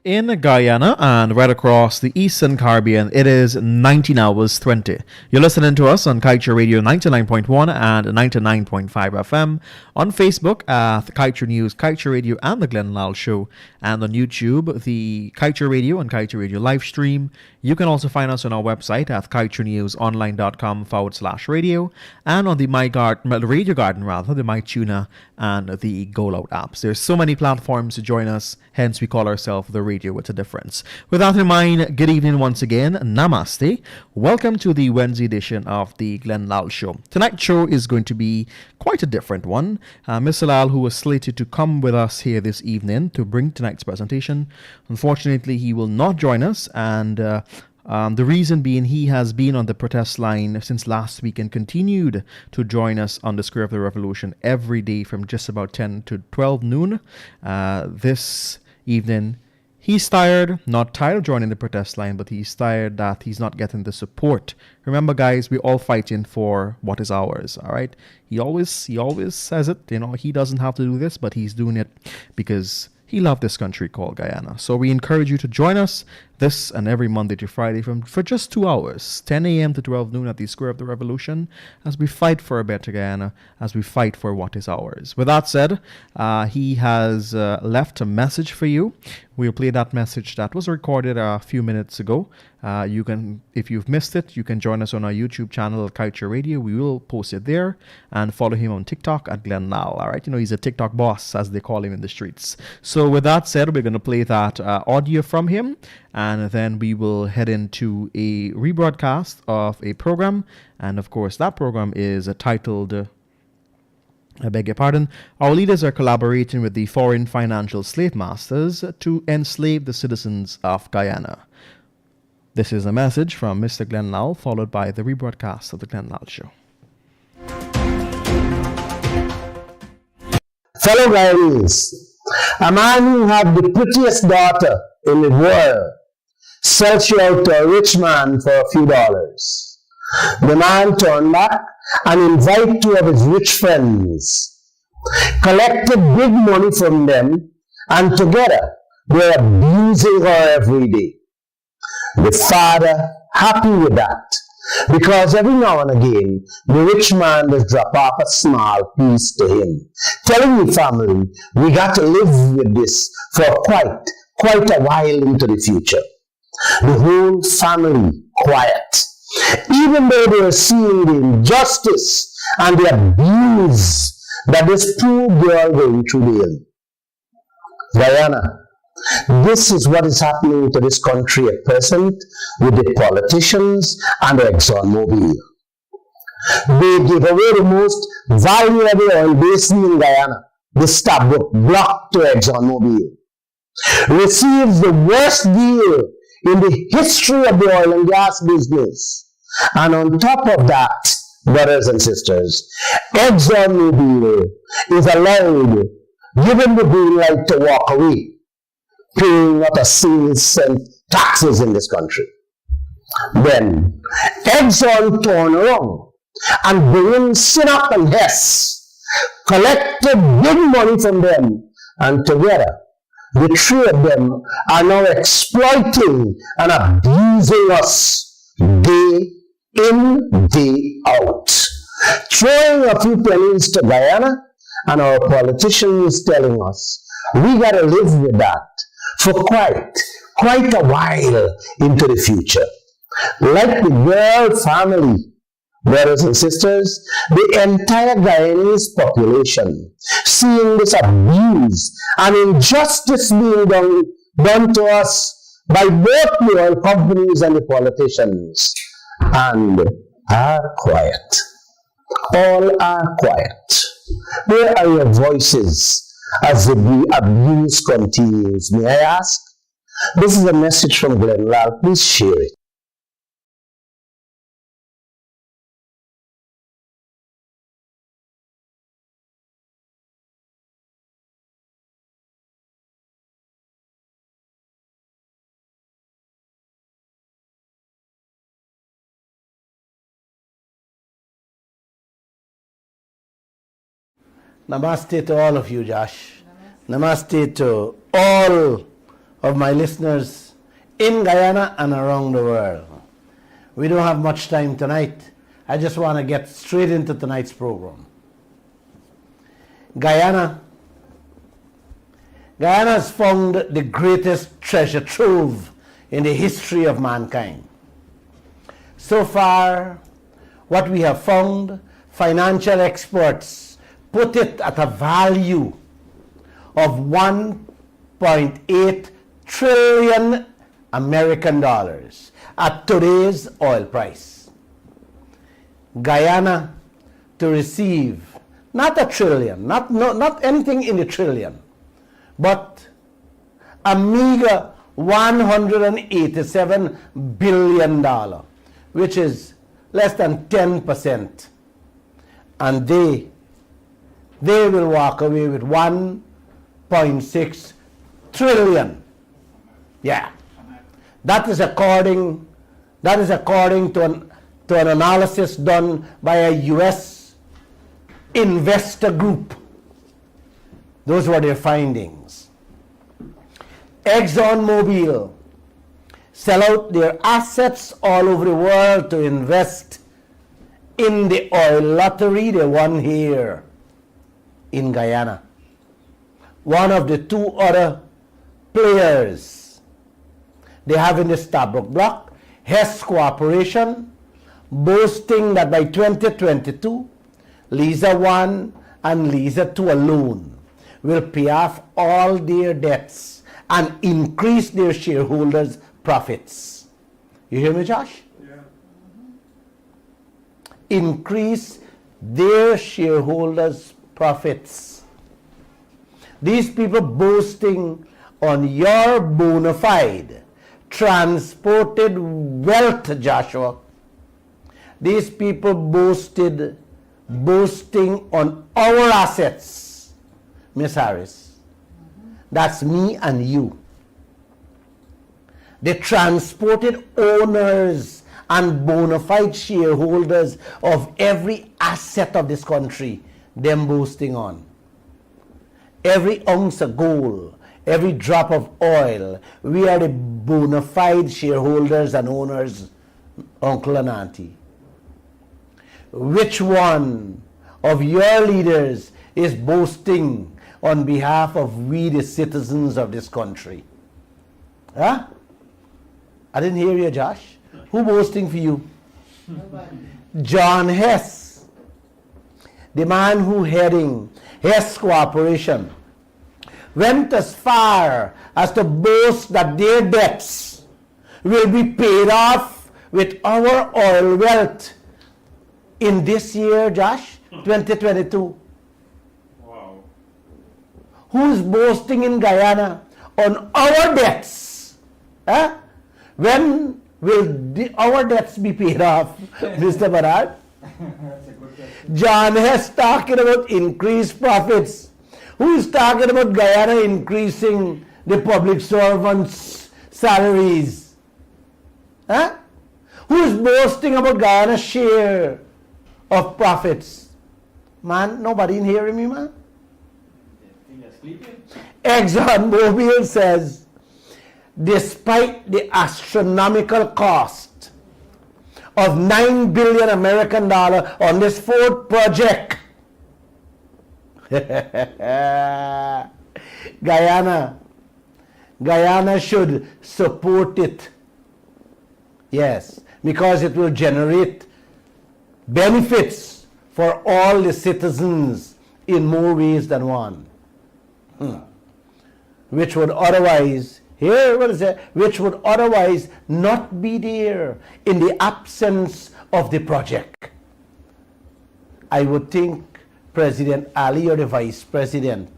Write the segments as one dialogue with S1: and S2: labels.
S1: In Guyana and right across the Eastern Caribbean, it is 19 hours 20. You're listening to us on Kaieteur Radio 99.1 and 99.5 FM, on Facebook at Kaieteur News, Kaieteur Radio and the Lall Show, and on YouTube, the Kaieteur Radio and Kaieteur Radio live stream. You can also find us on our website at kaieteurnewsonline.com/radio and on the Radio Garden, the MyTuner and the Go Loud apps. There's so many platforms to join us, hence we call ourselves the Radio with a Difference. With that in mind, good evening once again. Namaste. Welcome to the Wednesday edition of the Lall Show. Tonight's show is going to be quite a different one. Mr. Lall, who was slated to come with us here this evening to bring tonight's presentation, unfortunately he will not join us, and the reason being he has been on the protest line since last week and continued to join us on the Square of the Revolution every day from just about 10 to 12 noon. This evening, he's tired, not tired of joining the protest line, but he's tired that he's not getting the support. Remember, guys, we're all fighting for what is ours, all right? He always says it, he doesn't have to do this, but he's doing it because he loved this country called Guyana. So we encourage you to join us this and every Monday to Friday for just 2 hours, 10 a.m. to 12 noon at the Square of the Revolution, as we fight for a better Guyana, as we fight for what is ours. With that said, he has left a message for you. We'll play that message that was recorded a few minutes ago. You can, if you've missed it, you can join us on our YouTube channel, Kaieteur Radio. We will post it there, and follow him on TikTok at Lall. All right, he's a TikTok boss, as they call him in the streets. So with that said, we're going to play that audio from him, and then we will head into a rebroadcast of a program. And of course, that program is titled, I beg your pardon, Our Leaders Are Collaborating with the Foreign Financial Slave Masters to Enslave the Citizens of Guyana. This is a message from Mr. Lall, followed by the rebroadcast of the Lall Show.
S2: Fellow Guyanese, a man who had the prettiest daughter in the world sells you out to a rich man for a few dollars. The man turned back and invited two of his rich friends, collected big money from them, and together they were abusing her every day. The father, happy with that, because every now and again, the rich man does drop off a small piece to him, telling the family, we got to live with this for quite a while into the future. The whole family quiet, even though they were seeing the injustice and the abuse that this poor girl going through daily. Guyana, this is what is happening to this country at present with the politicians and the ExxonMobil. They give away the most valuable oil basin in Guyana, the Stabroek Block, to ExxonMobil. Receives the worst deal in the history of the oil and gas business. And on top of that, brothers and sisters, ExxonMobil is allowed, given the green light to walk away, paying not a single cent taxes in this country. Then Exxon turned around and bringing Sinop and Hess, collected big money from them, and together the three of them are now exploiting and abusing us day in, day out, throwing a few pennies to Guyana, and our politicians telling us we got to live with that for quite a while into the future. Like the girl family, brothers and sisters, the entire Guyanese population, seeing this abuse and injustice being done to us by both the oil companies and the politicians, and are quiet. All are quiet. Where are your voices as the abuse continues? May I ask? This is a message from Lall. Please share it.
S3: Namaste to all of you, Josh. Namaste to all
S2: of my listeners in Guyana and around the world. We don't have much time tonight. I just want to get straight into tonight's program. Guyana has found the greatest treasure trove in the history of mankind. So far, what we have found, financial experts put it at a value of 1.8 trillion American dollars at today's oil price. Guyana to receive not a trillion, not anything in the trillion, but a meager $187 billion, which is less than 10%. And they will walk away with 1.6 trillion. Yeah. That is according to an analysis done by a US investor group. Those were their findings. ExxonMobil sell out their assets all over the world to invest in the oil lottery they won here in Guyana. One of the two other players they have in the Stabroek block, Hess Corporation, boasting that by 2022, Liza 1 and Liza 2 alone will pay off all their debts and increase their shareholders' profits. You hear me, Josh?
S3: Yeah.
S2: Increase their shareholders' profits. These people boasting on your bona fide transported wealth, Joshua. These people boasting on our assets, Miss Harris. That's me and you. The transported owners and bona fide shareholders of every asset of this country, them boasting on. Every ounce of gold, every drop of oil, we are the bona fide shareholders and owners, uncle and auntie. Which one of your leaders is boasting on behalf of we the citizens of this country? Huh? I didn't hear you, Josh. Who boasting for you?
S4: Nobody.
S2: John Hess, the man who heading Hess Corporation, went as far as to boast that their debts will be paid off with our oil wealth in this year, Josh, 2022.
S3: Wow.
S2: Who's boasting in Guyana on our debts? Huh? When will our debts be paid off, Mr. Barad?
S3: That's a good question.
S2: John Hess talking about increased profits. Who is talking about Guyana increasing the public servants' salaries? Huh? Who is boasting about Guyana's share of profits? Man, nobody in hearing me, man?
S3: You're sleeping?
S2: ExxonMobil says, despite the astronomical cost of $9 billion American dollar on this fourth project, Guyana should support it. Yes, because it will generate benefits for all the citizens in more ways than one. Which would otherwise, which would otherwise not be there in the absence of the project. I would think President Ali or the Vice President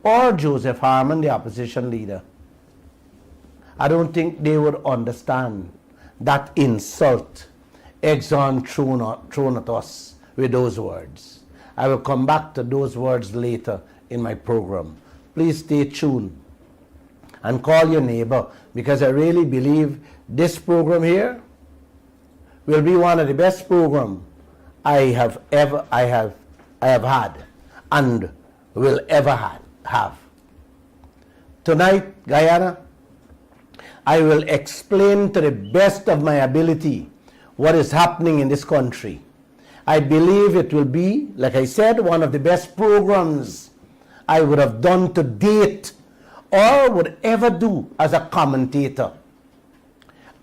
S2: or Joseph Harman, the opposition leader, I don't think they would understand that insult Exxon thrown at us with those words. I will come back to those words later in my program. Please stay tuned and call your neighbor, because I really believe this program here will be one of the best programs I have had and will ever have. Tonight, Guyana, I will explain to the best of my ability what is happening in this country. I believe it will be, like I said, one of the best programs I would have done to date or would ever do as a commentator.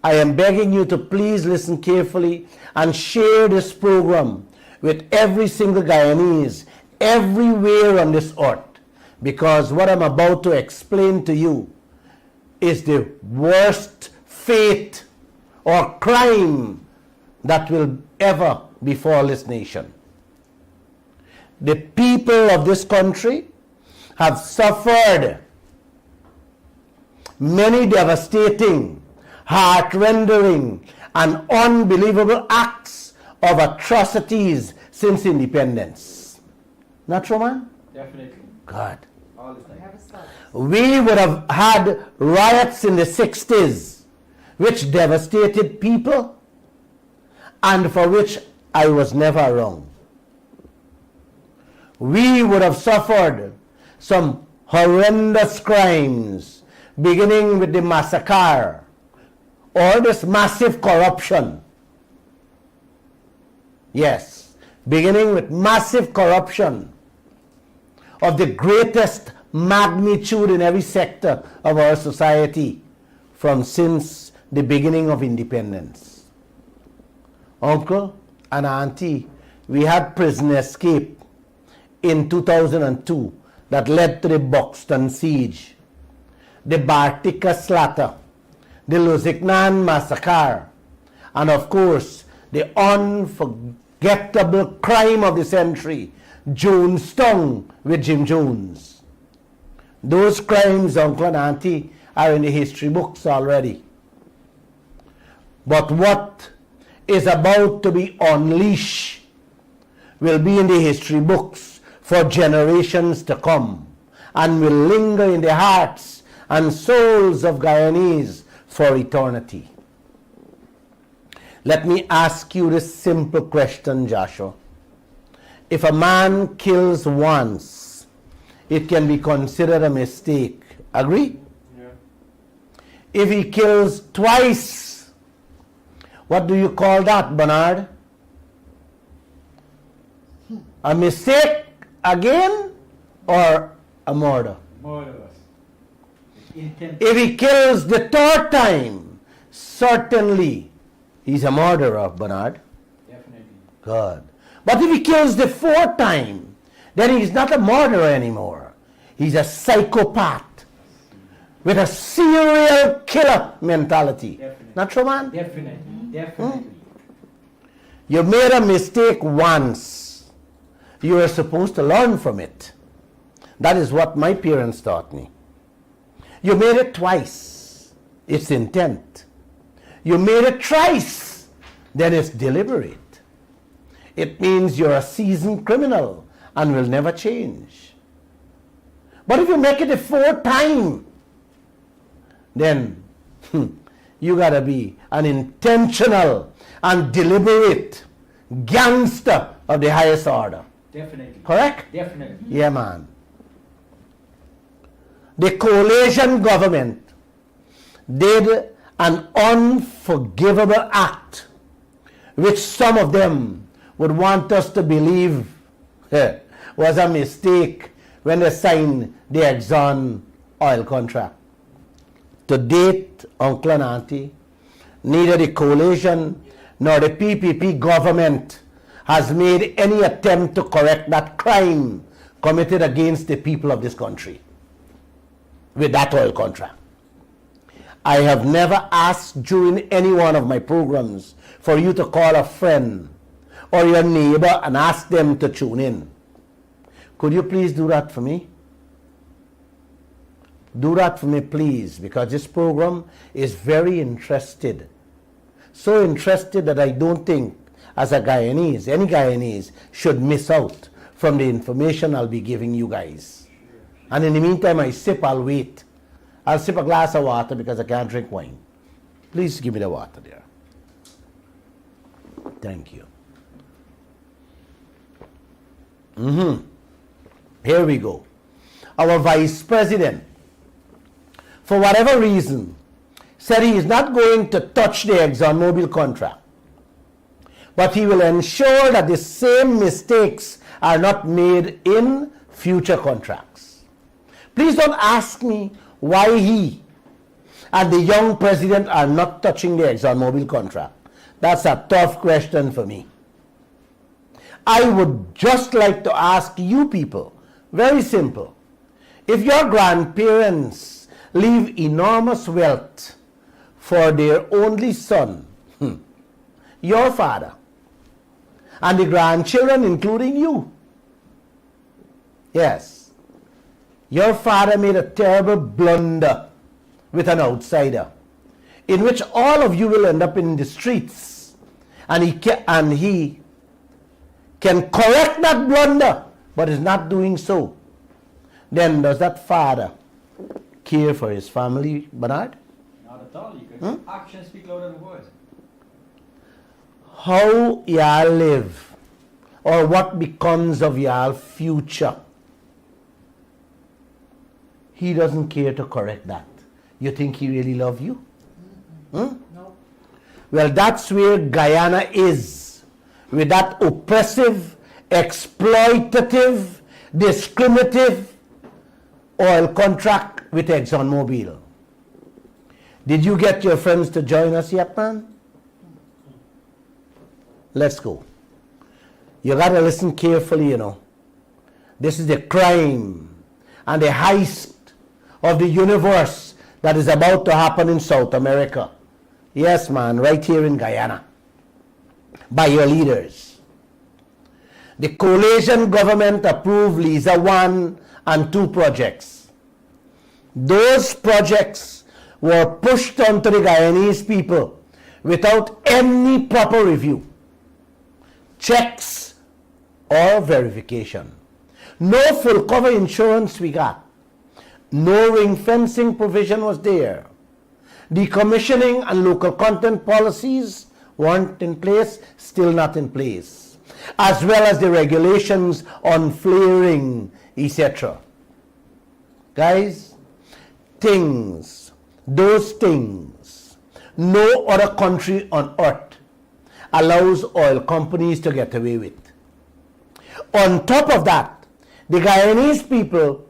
S2: I am begging you to please listen carefully and share this program with every single Guyanese everywhere on this earth, because what I'm about to explain to you is the worst fate or crime that will ever befall this nation. The people of this country have suffered many devastating, heart-rendering, and unbelievable acts of atrocities since independence. Not true, man?
S3: Definitely.
S2: God.
S3: All the time.
S2: We would have had riots in the 60s, which devastated people and for which I was never around. We would have suffered some horrendous crimes, beginning with the massacre or this massive corruption. Yes, beginning with massive corruption of the greatest magnitude in every sector of our society from since the beginning of independence. Uncle and auntie, we had prison escape in 2002 that led to the Buxton siege, the Bartica slaughter, the Lusignan massacre, and of course the unforgettable crime of the century, Jonestown with Jim Jones. Those crimes, uncle and auntie, are in the history books already. But what is about to be unleashed will be in the history books for generations to come and will linger in the hearts and souls of Guyanese for eternity. Let me ask you this simple question, Joshua. If a man kills once, it can be considered a mistake. Agree?
S3: Yeah.
S2: If he kills twice, what do you call that, Bernard? A mistake again or a murder?
S3: Murderers. Intent.
S2: If he kills the third time, certainly he's a murderer, Bernard.
S3: Definitely.
S2: Good. But if he kills the fourth time, then he's not a murderer anymore. He's a psychopath with a serial killer mentality.
S3: Definitely.
S2: Not true, man?
S3: Definitely. Definitely.
S2: You made a mistake once. You are supposed to learn from it. That is what my parents taught me. You made it twice. It's intent. You made it thrice. Then it's deliberate. It means you're a seasoned criminal and will never change. But if you make it the fourth time, then you gotta be an intentional and deliberate gangster of the highest order.
S3: Definitely.
S2: Correct?
S3: Definitely.
S2: Yeah, man. The coalition government did an unforgivable act, which some of them would want us to believe was a mistake when they signed the Exxon oil contract. To date, uncle and auntie, neither the coalition nor the PPP government has made any attempt to correct that crime committed against the people of this country with that oil contract. I have never asked during any one of my programs for you to call a friend or your neighbor and ask them to tune in. Could you please do that for me? Do that for me, please, because this program is very interested. So interested that I don't think, as a Guyanese, any Guyanese should miss out from the information I'll be giving you guys. And in the meantime, I'll wait. I'll sip a glass of water because I can't drink wine. Please give me the water there. Thank you. Here we go. Our vice president, for whatever reason, said he is not going to touch the ExxonMobil contract, but he will ensure that the same mistakes are not made in future contracts. Please don't ask me why he and the young president are not touching the ExxonMobil contract. That's a tough question for me. I would just like to ask you people, very simple, if your grandparents leave enormous wealth for their only son, your father, and the grandchildren, including you, yes, your father made a terrible blunder with an outsider, in which all of you will end up in the streets, and he can correct that blunder, but is not doing so. Then does that father care for his family, Bernard?
S3: Not at all. You could actions speak louder than words.
S2: How y'all live, or what becomes of y'all future, he doesn't care to correct that. You think he really love you?
S4: No.
S2: Well, that's where Guyana is, with that oppressive, exploitative, discriminative oil contract with ExxonMobil. Did you get your friends to join us yet, man? Let's go. You got to listen carefully, you know. This is the crime and the heist of the universe that is about to happen in South America. Yes, man, right here in Guyana, by your leaders. The coalition government approved Liza 1 and 2 projects. Those projects were pushed onto the Guyanese people without any proper review, checks, or verification. No full cover insurance we got. No ring fencing provision was there. Decommissioning and local content policies weren't in place, still not in place, as well as the regulations on flaring, etc. Guys, those things, no other country on earth allows oil companies to get away with. On top of that, the Guyanese people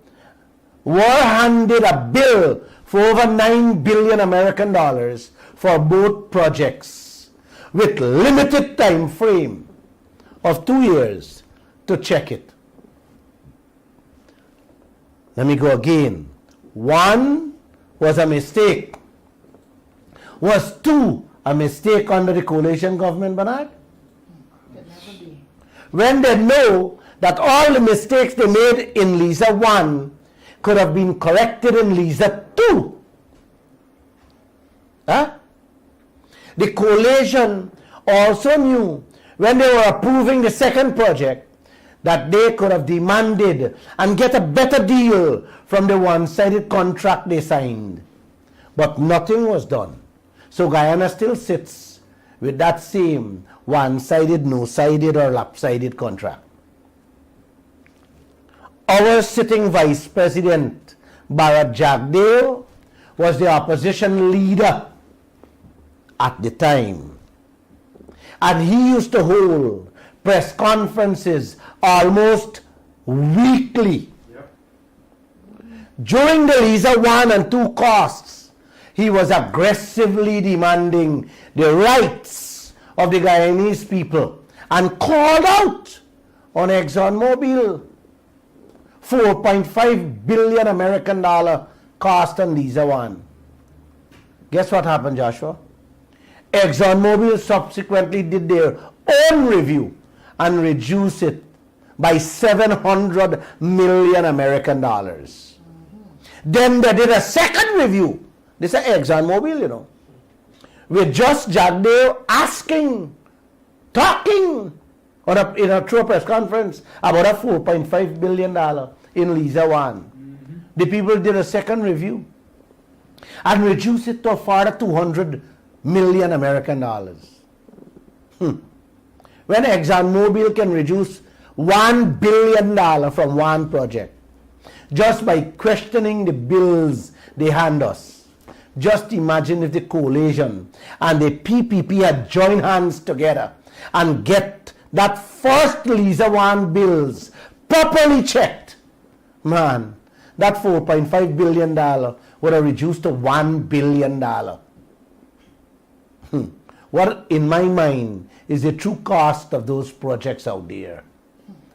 S2: were handed a bill for over $9 billion American dollars for both projects, with limited time frame of 2 years to check it. Let me go again. 1 was a mistake. Was 2 a mistake under the coalition government, Bernard?
S4: Could never be.
S2: When they know that all the mistakes they made in Liza 1 could have been corrected in Liza 2. Huh? The coalition also knew when they were approving the second project that they could have demanded and get a better deal from the one-sided contract they signed. But nothing was done. So Guyana still sits with that same one-sided, no-sided or lopsided contract. Our sitting Vice President, Bharat Jagdeo, was the opposition leader at the time. And he used to hold press conferences almost weekly.
S3: Yep.
S2: During the Liza 1 and 2 costs, he was aggressively demanding the rights of the Guyanese people and called out on ExxonMobil. $4.5 billion American dollar cost on Liza 1. Guess what happened, Joshua? ExxonMobil subsequently did their own review and reduced it by 700 million American dollars. Then they did a second review. This is ExxonMobil, you know, with just Jagdeo asking, talking in a true press conference about a $4.5 billion in Liza 1. The people did a second review and reduced it to a further 200 million American dollars. When ExxonMobil can reduce $1 billion from one project just by questioning the bills they hand us, Just imagine if the coalition and the PPP had joined hands together and get that first Lisa One bills properly checked. Man, that $4.5 billion would have reduced to $1 billion. What, in my mind, is the true cost of those projects out there?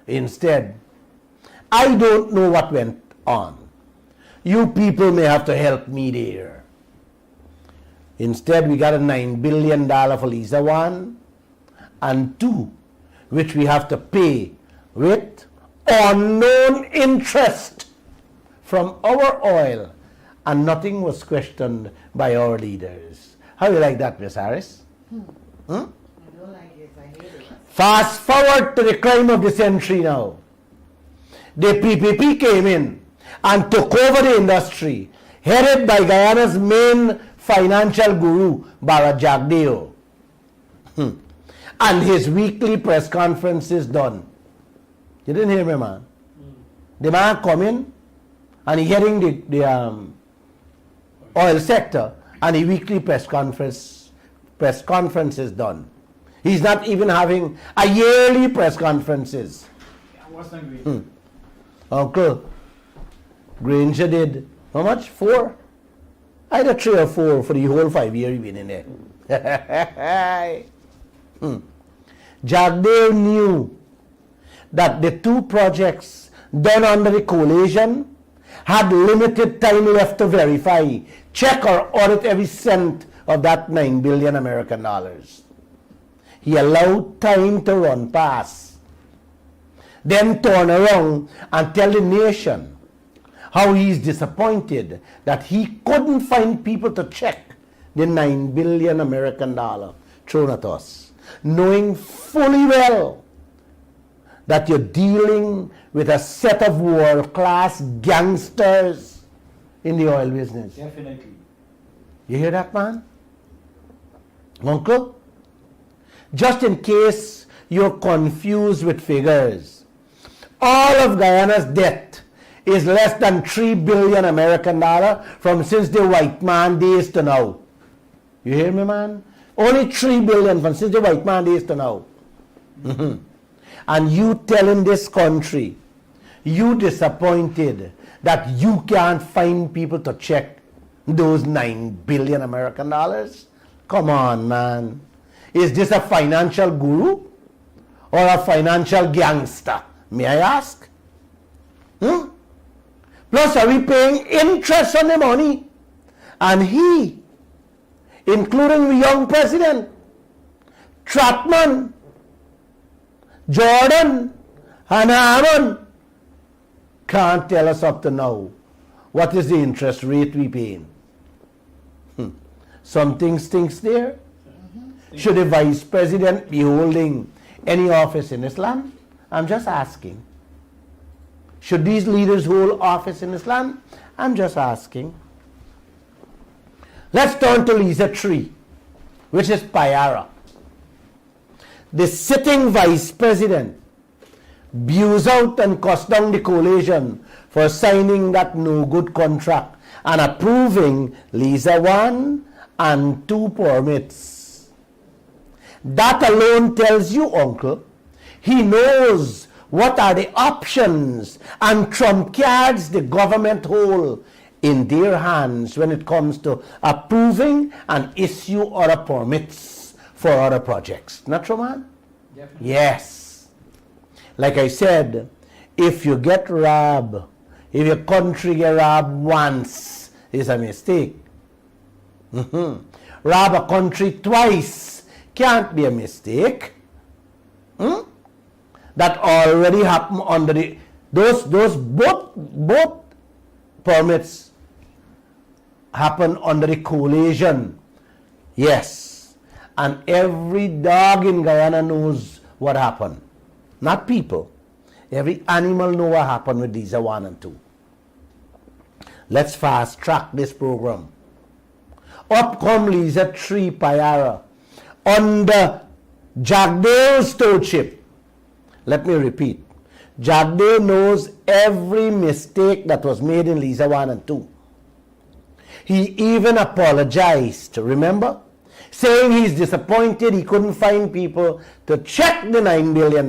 S2: Instead, I don't know what went on. You people may have to help me there. Instead, we got a $9 billion for Lisa 1 and 2, which we have to pay with unknown interest from our oil, and nothing was questioned by our leaders. How do you like that, Miss Harris?
S4: I don't like this. I hate it.
S2: Fast forward to the crime of the century now. The PPP came in and took over the industry, headed by Guyana's main financial guru, Bara Jagdeo. And his weekly press conferences done. You didn't hear me, man? The man come in and he heading the oil sector, and the weekly press conferences done. He's not even having a yearly press conferences.
S3: What's that green?
S2: Uncle, Granger did how much? 4? Either 3 or 4 for the whole 5 years he's been in there. Jagdeo knew that the 2 projects done under the coalition had limited time left to verify, check or audit every cent of that $9 billion American dollars. He allowed time to run past, then turn around and tell the nation how he's disappointed that he couldn't find people to check the $9 billion American dollar thrown at us, knowing fully well that you're dealing with a set of world-class gangsters in the oil business.
S3: Definitely.
S2: You hear that, man? Uncle? Just in case you're confused with figures, all of Guyana's debt is less than 3 billion American dollar from since the white man days to now. You hear me, man? Only 3 billion from since the white man days to now. And you telling this country, you disappointed that you can't find people to check those 9 billion American dollars? Come on, man. Is this a financial guru or a financial gangster? May I ask? Plus, are we paying interest on the money? And he, including the young president, Trotman, Jordan, and Hammond, can't tell us up to now what is the interest rate we paying. Something stinks there. Should the vice president be holding any office in this land? I'm just asking. Should these leaders hold office in this land? I'm just asking. Let's turn to Lisa 3, which is Payara. The sitting vice president views out and cussed down the coalition for signing that no-good contract and approving Lisa 1 and 2 permits. That alone tells you, Uncle, he knows what are the options and trump cards the government hold in their hands when it comes to approving and issue other permits for other projects. Not true, man?
S3: Definitely.
S2: Yes. Like I said, if you get robbed, if your country get robbed once, it's a mistake. Rob a country twice can't be a mistake. That already happened under the those both permits happen under the coalition. Yes. And every dog in Guyana knows what happened. Not people. Every animal know what happened with Lisa 1 and 2. Let's fast track this program. Up come Lisa 3 Payara under Jagdeo's stewardship. Let me repeat. Jagdeo knows every mistake that was made in Lisa 1 and 2. He even apologized, remember? Saying he's disappointed he couldn't find people to check the $9 billion.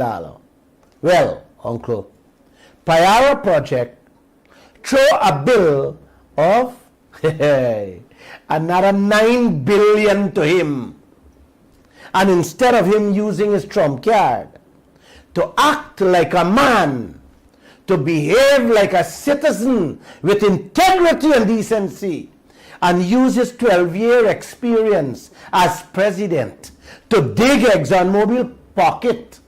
S2: Well, Uncle, Payara project throw a bill of another $9 billion to him. And instead of him using his trump card to act like a man, to behave like a citizen with integrity and decency, and use his 12-year experience as president to dig ExxonMobil pocket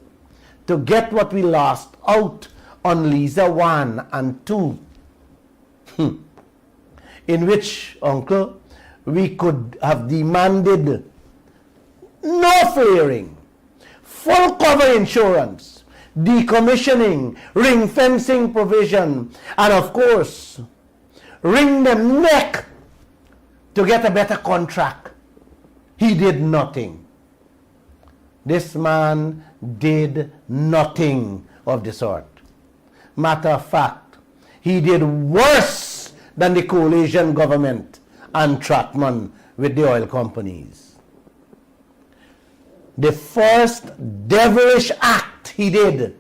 S2: to get what we lost out on Lisa 1 and 2. In which, Uncle, we could have demanded no flaring, full cover insurance, decommissioning, ring fencing provision, and of course, wring them neck to get a better contract. He did nothing. This man did nothing of the sort. Matter of fact, he did worse than the coalition government and Trotman with the oil companies. The first devilish act he did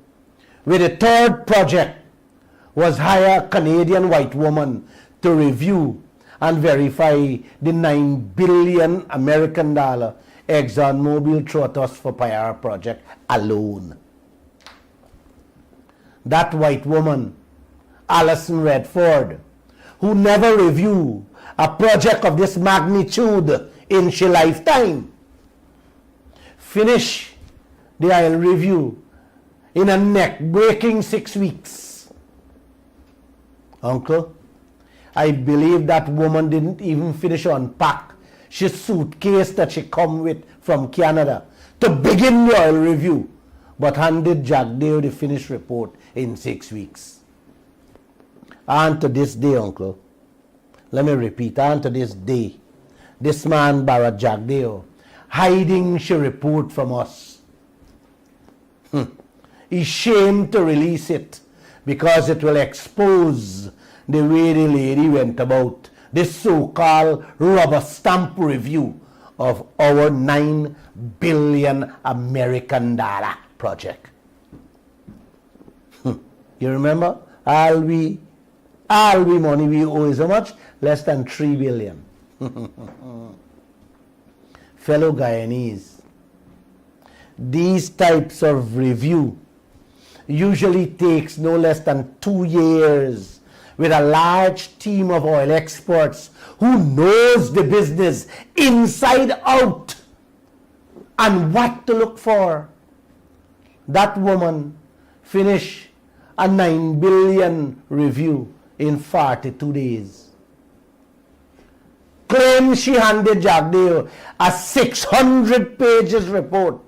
S2: with the third project was hire a Canadian white woman to review and verify the $9 billion American dollar ExxonMobil threw at us for Payara project alone. That white woman, Alison Redford, who never reviewed a project of this magnitude in her lifetime, finish the oil review in a neck-breaking 6 weeks. Uncle, I believe that woman didn't even finish unpack she suitcase that she come with from Canada to begin the oil review, but handed Jagdeo the finished report in 6 weeks. And to this day, Uncle, let me repeat, and to this day, this man, Bharat Jagdeo, hiding she report from us. He's ashamed to release it because it will expose the way the lady went about this so-called rubber stamp review of our $9 billion American dollar project. You remember? All we money we owe is how much? Less than $3 billion. Fellow Guyanese, these types of review usually takes no less than 2 years with a large team of oil experts who knows the business inside out and what to look for. That woman finished a $9 billion review in 42 days. Claims she handed Jagdeo a 600 pages report.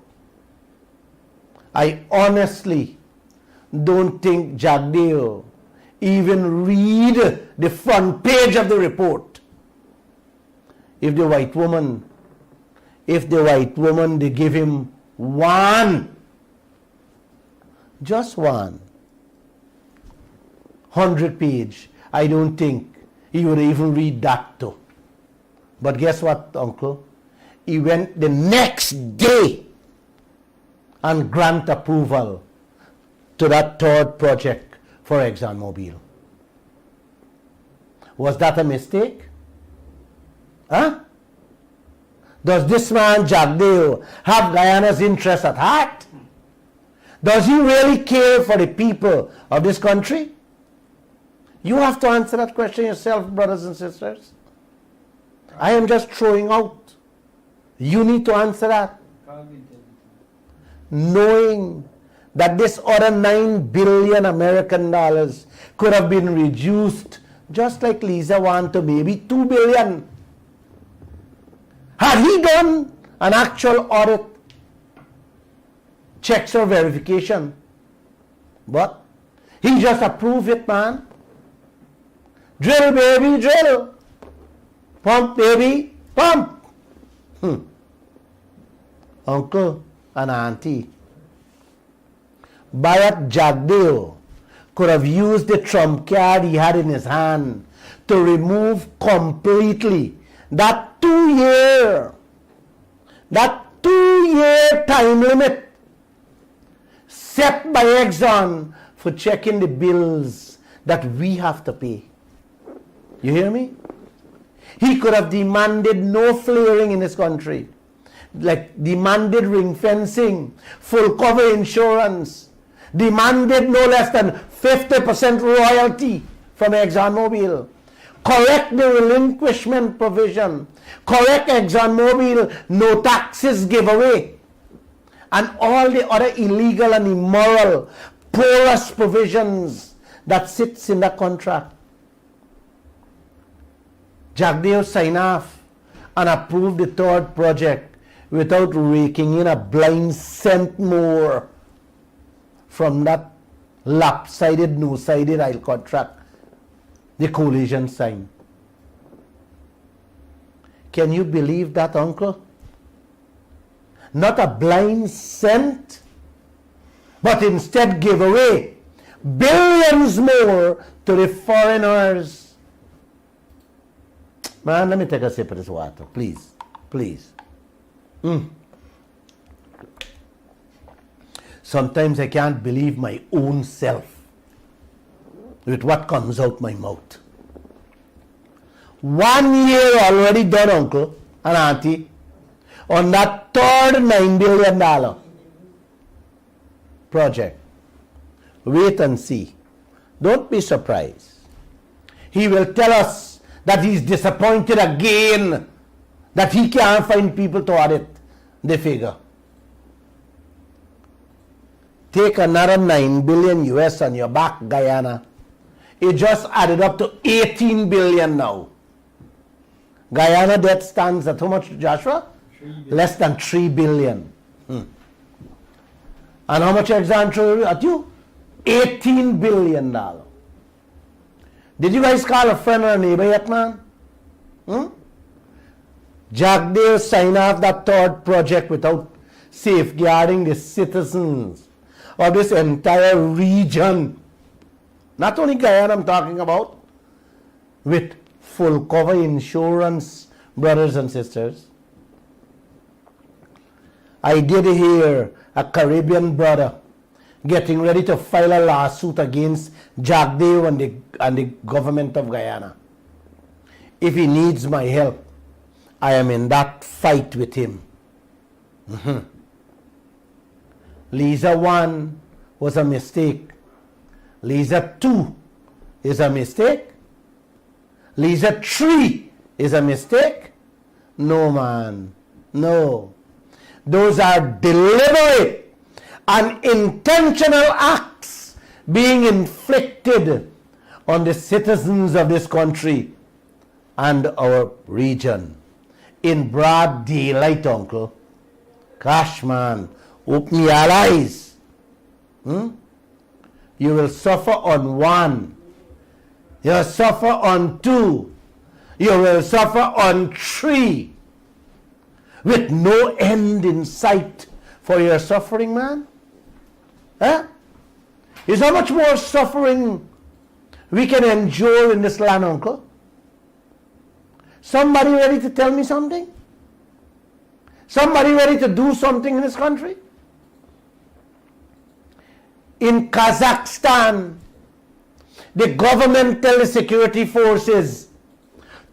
S2: I honestly don't think Jagdeo even read the front page of the report. If the white woman, they give him just one 100-page, I don't think he would even read that too. But guess what, Uncle? He went the next day and grant approval to that third project for ExxonMobil. Was that a mistake? Huh? Does this man Jagdeo have Guyana's interest at heart? Does he really care for the people of this country? You have to answer that question yourself, brothers and sisters. I am just throwing out. You need to answer that. Knowing that this other $9 billion American dollars could have been reduced just like Lisa wanted to maybe $2 billion. Had he done an actual audit, checks or verification, but he just approved it, man. Drill, baby, drill. Pump, baby, pump. Uncle and auntie, Bharat Jagdeo could have used the trump card he had in his hand to remove completely that 2-year time limit set by Exxon for checking the bills that we have to pay. You hear me? He could have demanded no flaring in this country, like demanded ring fencing, full cover insurance, demanded no less than 50% royalty from ExxonMobil, correct the relinquishment provision, correct ExxonMobil no taxes giveaway, and all the other illegal and immoral porous provisions that sits in that contract. Jagdeo sign off and approve the third project without raking in a blind cent more from that lopsided, no-sided oil contract the coalition signed. Can you believe that, uncle? Not a blind cent, but instead give away billions more to the foreigners. Man, let me take a sip of this water, please. Please. Sometimes I can't believe my own self with what comes out my mouth. 1 year already done, uncle and auntie, on that third $9 billion project. Wait and see. Don't be surprised. He will tell us that he's disappointed again that he can't find people to audit the figure. Take another 9 billion US on your back, Guyana. It just added up to 18 billion now. Guyana debt stands at how much, Joshua? Less than 3 billion. And how much Exxon threw at you? $18 billion. Did you guys call a friend or a neighbor yet, man? Jagdeo signed off that third project without safeguarding the citizens of this entire region. Not only Guyana I'm talking about, with full cover insurance, brothers and sisters. I did hear a Caribbean brother getting ready to file a lawsuit against Jagdeo and the government of Guyana. If he needs my help, I am in that fight with him. Lisa 1 was a mistake. Lisa 2 is a mistake. Lisa 3 is a mistake. No, man. No. Those are deliberate and intentional acts being inflicted on the citizens of this country and our region in broad daylight, uncle. Gosh, man, open your eyes. You will suffer on 1. You will suffer on 2. You will suffer on 3. With no end in sight for your suffering, man. Is how much more suffering we can endure in this land, uncle? Somebody ready to tell me something? Somebody ready to do something in this country? In Kazakhstan, the government tell the security forces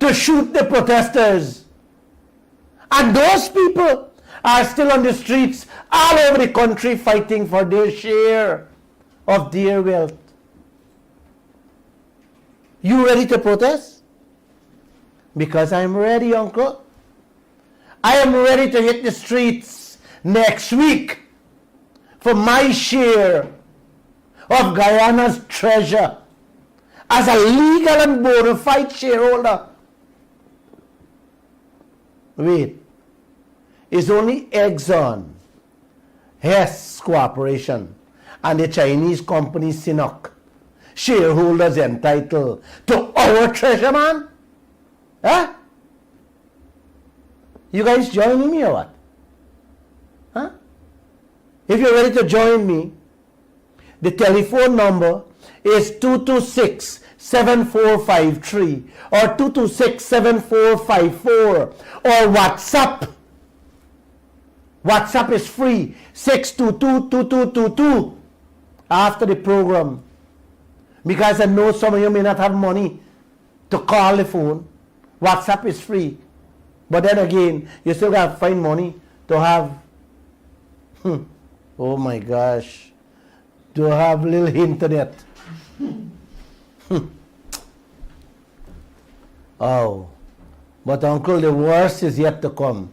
S2: to shoot the protesters. And those people are still on the streets all over the country fighting for their share of their wealth. You ready to protest? Because I'm ready, uncle. I am ready to hit the streets next week for my share of Guyana's treasure as a legal and bona fide shareholder. Wait, it's only Exxon, Hess Corporation, and the Chinese company Sinopec shareholders entitled to our treasure, man? Huh? You guys joining me or what? Huh? If you're ready to join me, the telephone number is 226-7453 or 226-7454 or WhatsApp. WhatsApp is free, 622-2222 after the program. Because I know some of you may not have money to call the phone. WhatsApp is free. But then again, you still got to find money to have, oh my gosh, to have little internet. Oh, but uncle, the worst is yet to come.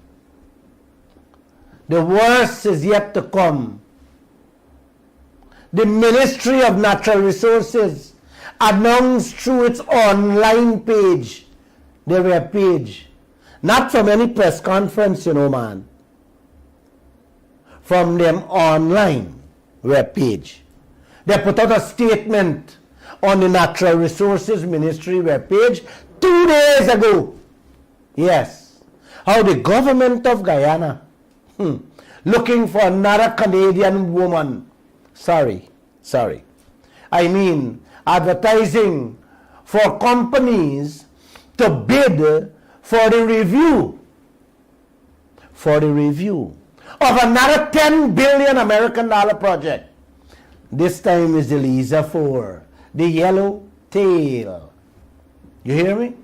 S2: The worst is yet to come. The Ministry of Natural Resources announced through its online page, their web page, not from any press conference, you know, man, from them online web page. They put out a statement on the Natural Resources Ministry web page 2 days ago. Yes, how the government of Guyana, looking for another Canadian woman, I mean, advertising for companies to bid for the review of another $10 billion American dollar project. This time is the Liza 4, the yellow tail. You hear me?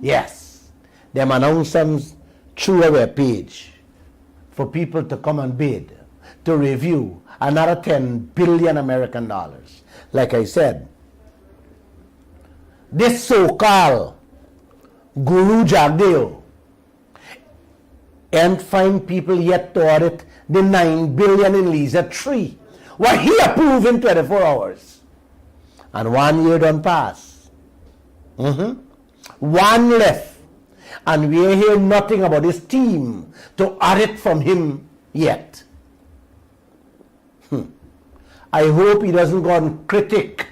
S2: Yes. Them announce them through a web page for people to come and bid, to review another $10 billion American dollars. Like I said, this so-called Guru Jagdeo ain't find people yet to audit the $9 billion in Liza 3. What he approved in 24 hours. And 1 year done pass. One left. And we hear nothing about his team to audit from him yet. I hope he doesn't go on critic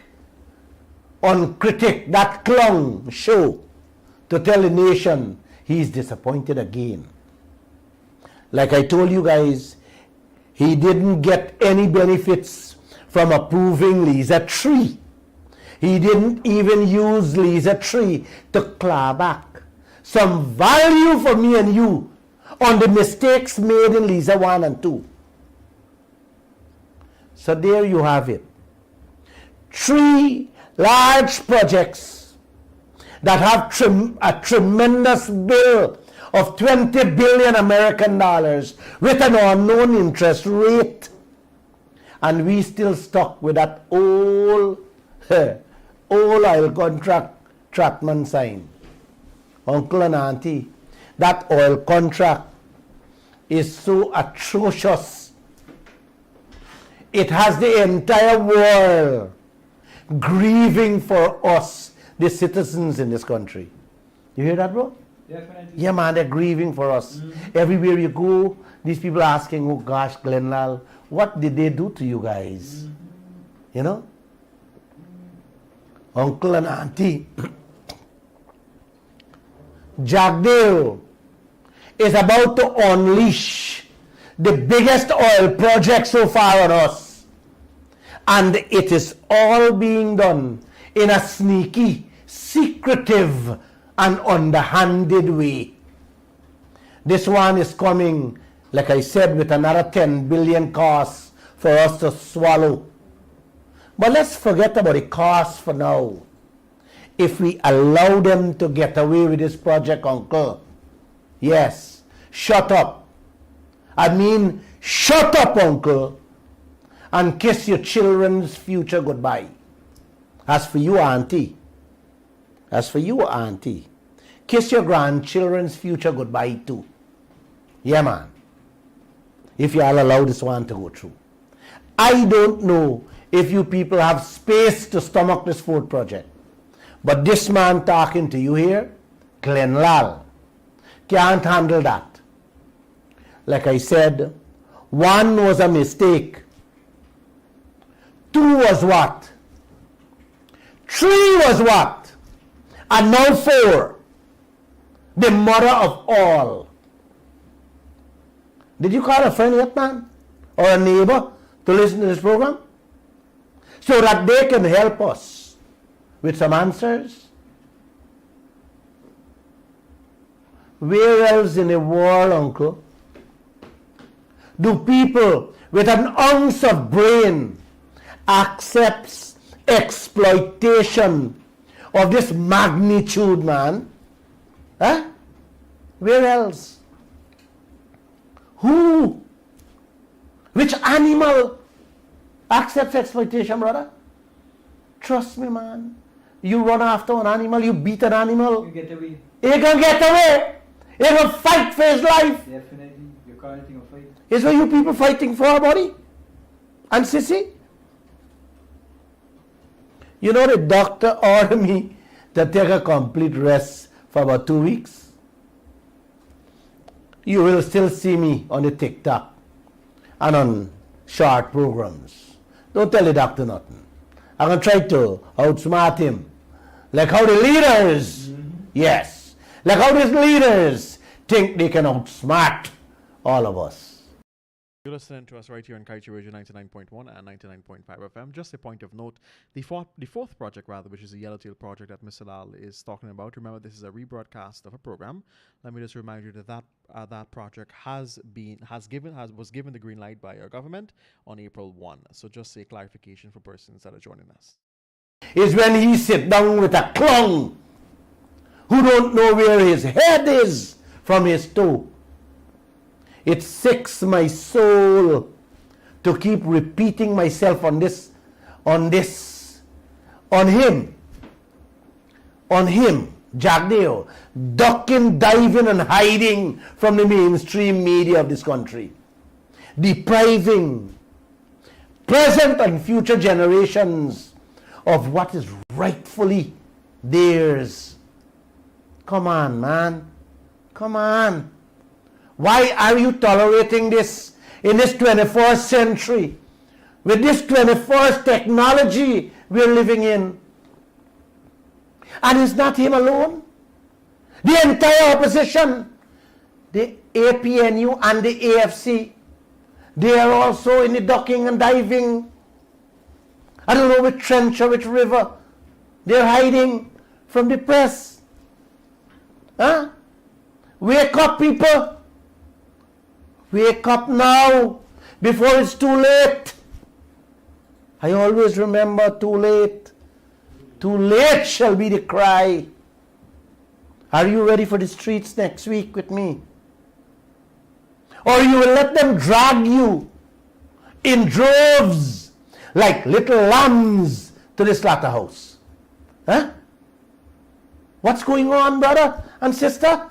S2: that clown show to tell the nation he's disappointed again. Like I told you guys, he didn't get any benefits from approving Liza 3. He didn't even use Liza 3 to claw back some value for me and you on the mistakes made in Liza 1 and 2. So there you have it. 3 large projects that have a tremendous bill of 20 billion American dollars with an unknown interest rate. And we still stuck with that old oil contract Trackman sign. Uncle and auntie, that oil contract is so atrocious. It has the entire world grieving for us, the citizens in this country. You hear that, bro?
S3: Definitely.
S2: Yeah, man, they're grieving for us. Everywhere you go, these people are asking, oh gosh, Glenn Lall, what did they do to you guys? You know? Uncle and auntie, Jagdeo is about to unleash the biggest oil project so far on us. And it is all being done in a sneaky, secretive, and underhanded way. This one is coming, like I said, with another 10 billion costs for us to swallow. But let's forget about the cost for now. If we allow them to get away with this project, Uncle, yes, shut up. I mean, shut up, Uncle, and kiss your children's future goodbye. As for you, Auntie, kiss your grandchildren's future goodbye too. Yeah, man. If y'all allow this one to go through. I don't know if you people have space to stomach this food project. But this man talking to you here, Glenn Lall, can't handle that. Like I said, 1 was a mistake. 2 was what? 3 was what? And now 4. The mother of all. Did you call a friend yet, man? Or a neighbor to listen to this program? so that they can help us with some answers? Where else in the world, uncle, do people with an ounce of brain accept exploitation of this magnitude, man? Huh? Where else? Who? Which animal accepts exploitation, brother? Trust me, man. You run after an animal, you beat an animal,
S3: You get away.
S2: he can get away. He can fight for his life.
S3: Definitely. You're calling a fight.
S2: Is what you people fighting for, buddy? And sissy? You know, the doctor ordered me to take a complete rest for about 2 weeks. You will still see me on the TikTok and on short programs. Don't tell the doctor nothing. I'm going to try to outsmart him. Like how the leaders, yes, like how these leaders think they can outsmart all of us.
S1: You're listening to us right here on Kaieteur Radio 99.1 and 99.5 FM. Just a point of note, the fourth project, rather, which is the Yellowtail project that Mr. Lall is talking about. Remember, this is a rebroadcast of a program. Let me just remind you that that project was given the green light by our government on April 1. So just a clarification for persons that are joining us.
S2: Is when he sit down with a clown who don't know where his head is from his toe. It sicks my soul to keep repeating myself on him, Jack Dale, ducking, diving and hiding from the mainstream media of this country, depriving present and future generations of what is rightfully theirs. Come on, man. Come on. Why are you tolerating this in this 21st century? With this 21st technology we're living in. And it's not him alone. The entire opposition, the APNU and the AFC, they are also in the ducking and diving. I don't know which trench or which river. They're hiding from the press. Huh? Wake up, people. Wake up now before it's too late. I always remember too late. Too late shall be the cry. Are you ready for the streets next week with me? Or you will let them drag you in droves like little lambs to the slaughterhouse? Huh? What's going on, brother and sister?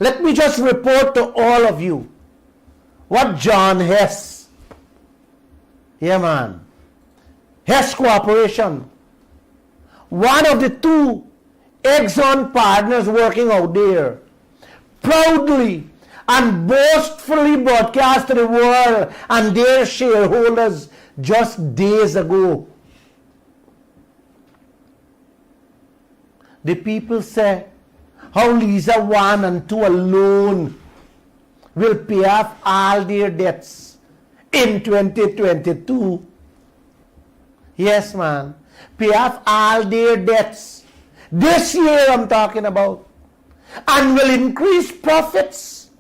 S2: Let me just report to all of you what John Hess, yeah man, Hess Corporation, one of the two Exxon partners working out there, proudly and boastfully broadcast to the world and their shareholders just days ago. The people say how Lisa 1 and 2 alone will pay off all their debts in 2022. Yes, man. Pay off all their debts. This year I'm talking about. And will increase profits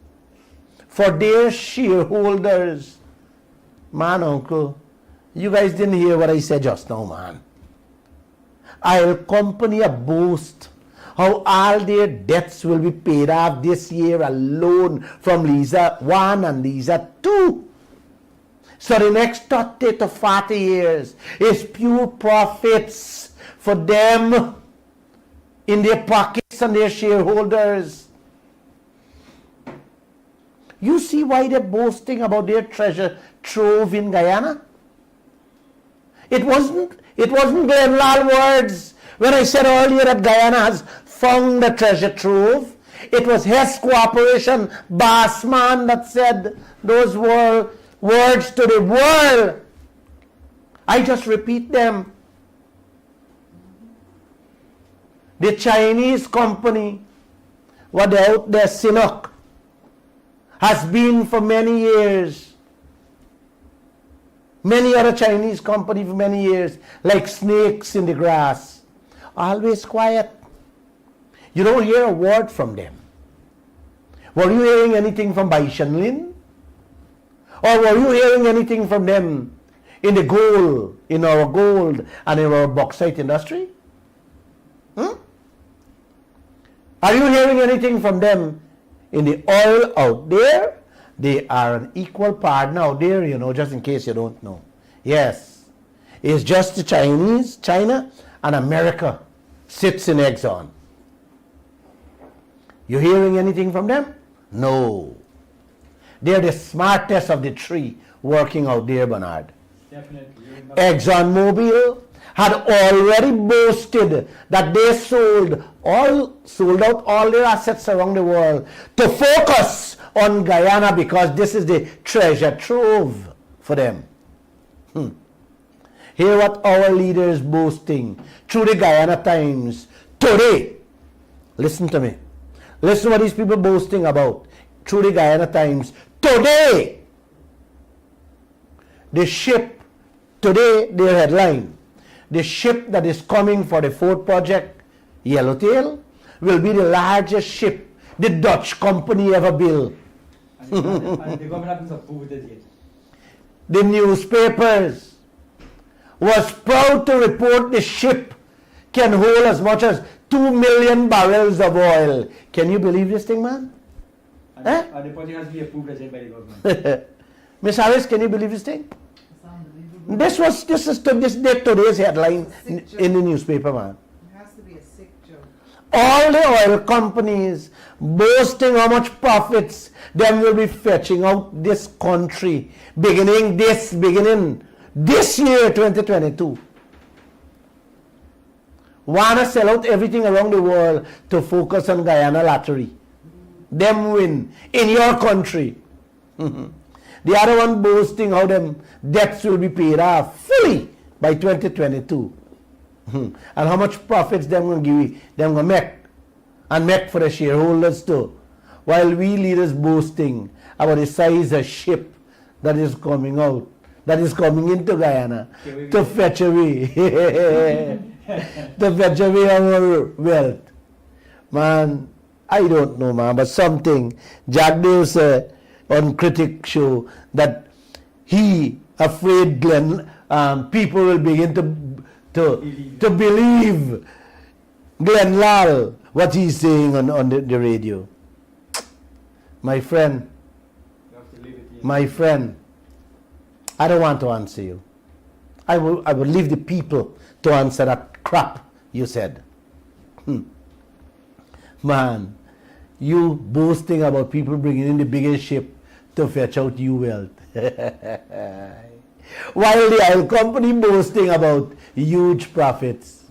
S2: for their shareholders. Man, uncle, you guys didn't hear what I said just now, man. I'll company a boast how all their debts will be paid off this year alone from Lisa 1 and Lisa 2. So the next 30 to 40 years is pure profits for them in their pockets and their shareholders. You see why they're boasting about their treasure trove in Guyana? It wasn't Glenn Lall words when I said earlier that Guyana has found the treasure trove. It was Hess Corporation boss man that said those words to the world. I just repeat them. The Chinese company, what they out there, Sinok, has been for many years Many other Chinese companies for many years, like snakes in the grass, always quiet. You don't hear a word from them. Were you hearing anything from Bai Shenlin? Or were you hearing anything from them in the gold, in our gold and in our bauxite industry? Are you hearing anything from them in the oil out there? They are an equal partner out there, just in case you don't know. Yes, it's just the Chinese, China, and America sits in Exxon. You hearing anything from them? No. They're the smartest of the three working out there, Bernard.
S3: Definitely.
S2: ExxonMobil had already boasted that they sold out all their assets around the world to focus on Guyana because this is the treasure trove for them. Hear what our leaders boasting through the Guyana Times today. Listen to me. Listen what these people boasting about through the Guyana Times today. The ship, today their headline, the ship that is coming for the fourth project, Yellowtail, will be the largest ship the Dutch company ever built.
S3: And the government hasn't approved it yet.
S2: The newspapers was proud to report the ship can hold as much as 2 million barrels of oil. Can you believe this thing, man?
S3: And the project has to be approved as yet by the government.
S2: Miss Harris, can you believe this thing?
S4: It's unbelievable.
S2: This is today's headline in the newspaper, man.
S4: It has to be a sick joke.
S2: All the oil companies boasting how much profits them will be fetching out this country beginning this year 2022. Wanna sell out everything around the world to focus on Guyana lottery. Them win in your country. The other one boasting how them debts will be paid off fully by 2022. And how much profits them gonna make, and make for the shareholders too. While we leaders boasting about the size of ship that is coming out, that is coming into Guyana to fetch away, to fetch away our wealth. Man, I don't know, man, but something Jack Dale said on Critic Show that he afraid people will begin to believe Glenn Lall, what he's saying on the radio. My friend, I don't want to answer you. I will leave the people to answer that crap you said. Man, you boasting about people bringing in the biggest ship to fetch out you wealth. While the oil company boasting about huge profits.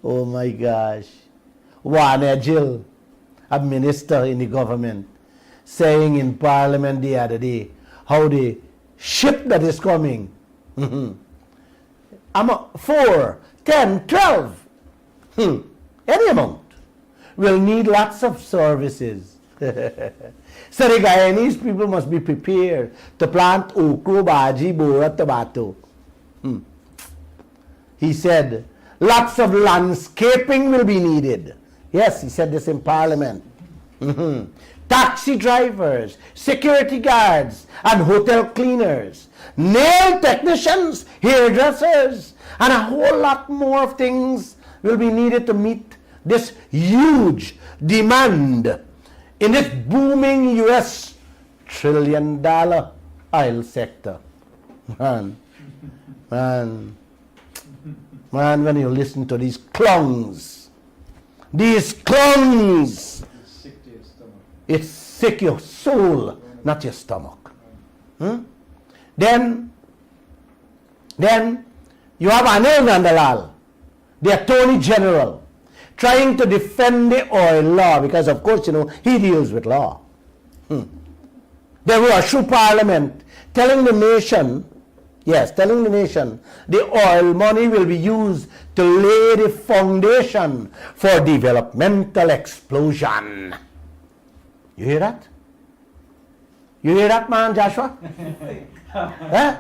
S2: Oh my gosh. Warner Jill, a minister in the government, saying in Parliament the other day how the ship that is coming, 4, 10, 12, any amount, will need lots of services. So the Guyanese people must be prepared to plant okra, baji, bora, tomato. He said, lots of landscaping will be needed. Yes, he said this in Parliament. Taxi drivers, security guards, and hotel cleaners, nail technicians, hairdressers, and a whole lot more of things will be needed to meet this huge demand in this booming US $1 trillion oil sector. Man, when you listen to these clowns, it's sick your soul, not your stomach. Then you have Anil Nandalal, the Attorney General, trying to defend the oil law because, of course, he deals with law. They were through Parliament telling the nation, the oil money will be used to lay the foundation for developmental explosion. You hear that? You hear that, man, Joshua? Eh?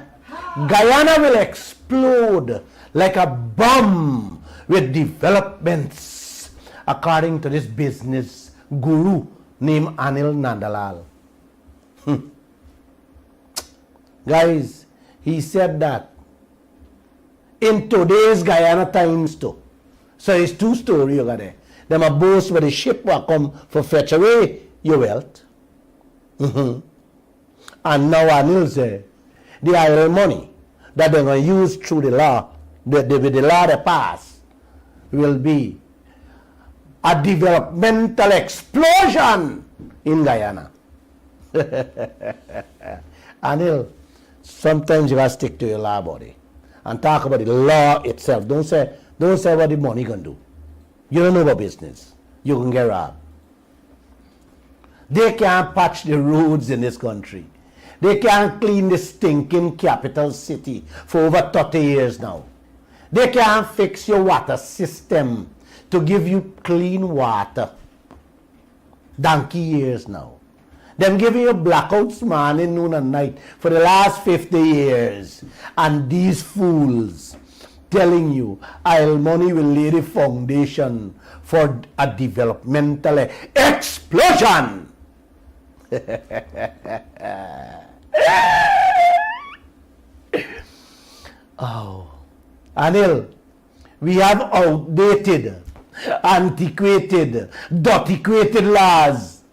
S2: Guyana will explode like a bomb with developments, according to this business guru named Anil Nandalal. Guys, he said that in today's Guyana times too. So it's two stories over there. Them a boast where the ship will come for fetch away your wealth. And now Anil say, the idle money that they're going to use through the law, with the law that pass, will be a developmental explosion in Guyana. Anil, sometimes you got to stick to your law body and talk about the law itself. Don't say what the money can do. You don't know about business. You can get robbed. They can't patch the roads in this country. They can't clean the stinking capital city for over 30 years now. They can't fix your water system to give you clean water. Donkey years now. Them giving you blackouts morning, noon and night for the last 50 years. And these fools telling you idle money will lay the foundation for a developmental explosion. Oh, Anil, we have outdated, antiquated, dotiquated laws.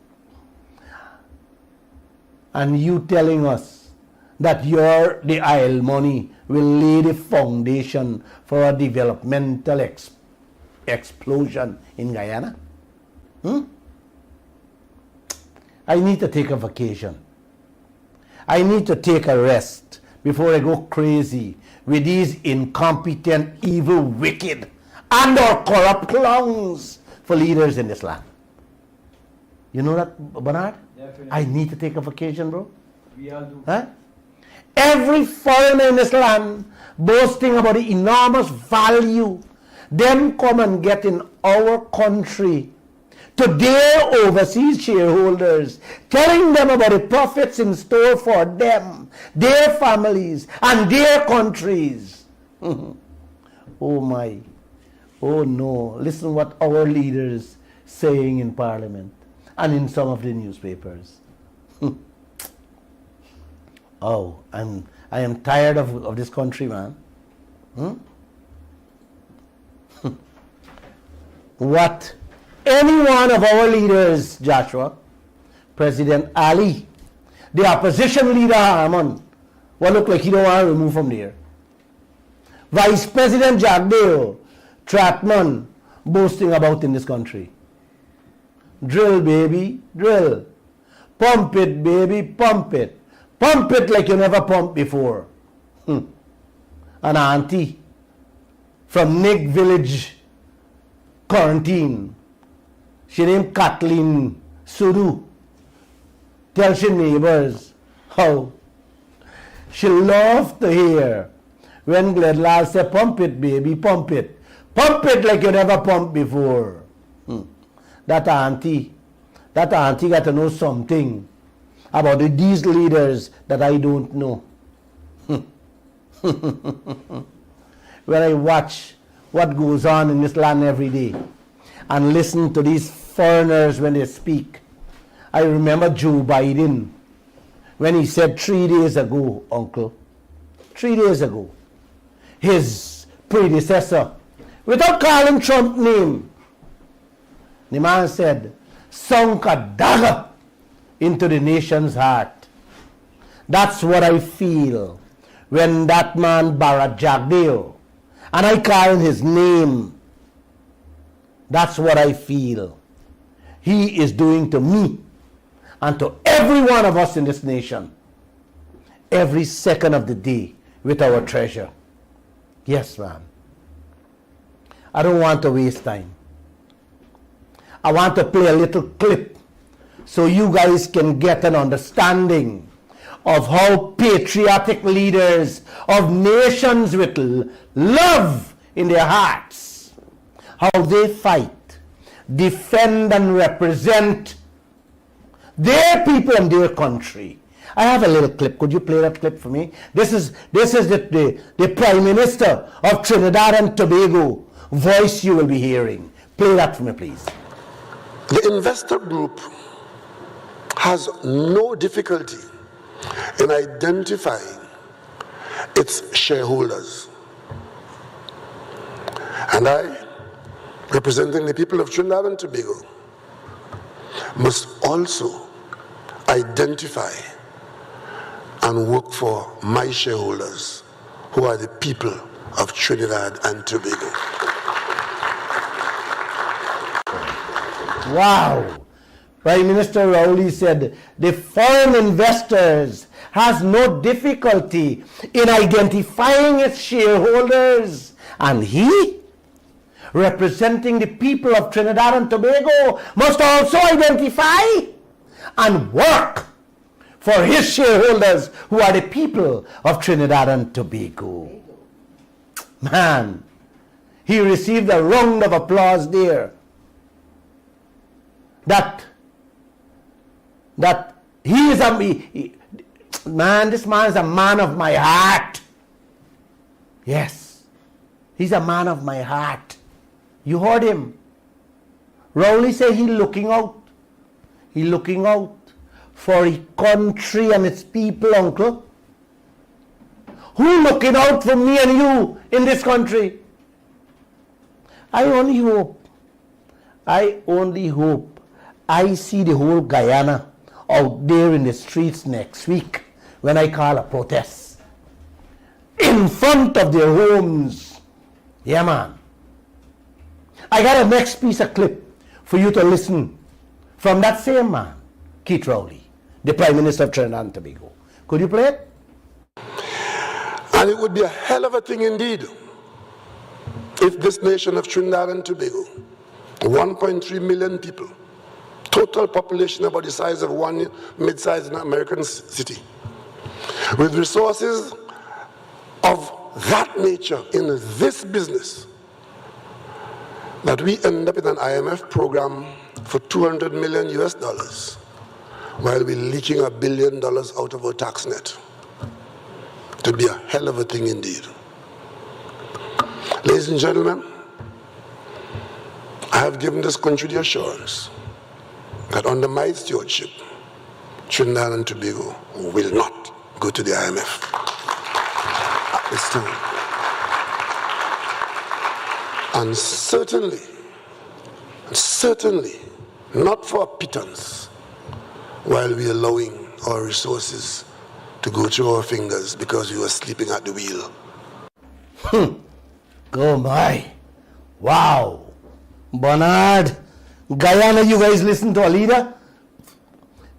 S2: And you telling us that the idle money will lay the foundation for a developmental explosion in Guyana? I need to take a vacation. I need to take a rest before I go crazy with these incompetent, evil, wicked, and or corrupt clowns for leaders in this land. You know that, Bernard?
S3: Definitely.
S2: I need to take a vacation, bro.
S3: We all do.
S2: Huh? Every foreigner in this land boasting about the enormous value them come and get in our country to their overseas shareholders, telling them about the profits in store for them, their families, and their countries. Oh my. Oh no. Listen what our leaders saying in Parliament and in some of the newspapers. Oh, I am tired of this country, man. What any one of our leaders, Joshua, President Ali, the opposition leader Harman, well, look like he don't want to remove from there. Vice President Jagdeo, Tratman, boasting about in this country. Drill, baby, drill. Pump it, baby, pump it. Pump it like you never pumped before. An auntie from Nick Village quarantine, she named Kathleen Sudu, tells her neighbors how she loved to hear when Lall said, pump it, baby, pump it. Pump it like you never pumped before. That auntie got to know something about these leaders that I don't know. When I watch what goes on in this land every day and listen to these foreigners when they speak, I remember Joe Biden when he said 3 days ago, uncle, 3 days ago, his predecessor, without calling Trump name, the man said, sunk a dagger into the nation's heart. That's what I feel when that man Bharat Jagdeo, and I call his name, that's what I feel he is doing to me and to every one of us in this nation every second of the day with our treasure. Yes, ma'am. I don't want to waste time. I want to play a little clip so you guys can get an understanding of how patriotic leaders of nations with love in their hearts, how they fight, defend and represent their people and their country I have a little clip. Could you play that clip for me? This is the Prime Minister of Trinidad and Tobago voice you will be hearing. Play that for me, please.
S5: The investor group has no difficulty in identifying its shareholders. And I, representing the people of Trinidad and Tobago, must also identify and work for my shareholders, who are the people of Trinidad and Tobago.
S2: Wow. Prime Minister Lall said the foreign investors has no difficulty in identifying its shareholders, and he, representing the people of Trinidad and Tobago, must also identify and work for his shareholders, who are the people of Trinidad and Tobago. Man, he received a round of applause there. That he is this man is a man of my heart. Yes, he's a man of my heart. You heard him. Rowley said he's looking out. He's looking out for his country and its people, uncle. Who looking out for me and you in this country? I only hope I see the whole Guyana out there in the streets next week when I call a protest in front of their homes. Yeah, man. I got a next piece of clip for you to listen from that same man, Kaieteur, the Prime Minister of Trinidad and Tobago. Could you play it?
S5: And it would be a hell of a thing indeed if this nation of Trinidad and Tobago, 1.3 million people, total population about the size of one mid-sized American city, with resources of that nature in this business, that we end up in an IMF program for $200 million US, while we're leaking $1 billion out of our tax net. It would be a hell of a thing indeed. Ladies and gentlemen, I have given this country the assurance that under my stewardship, Trinidad and Tobago will not go to the IMF at this time. And certainly, not for a pittance, while we are allowing our resources to go through our fingers because we were sleeping at the wheel.
S2: Oh my. Wow. Bernard, Guyana, you guys listen to a leader?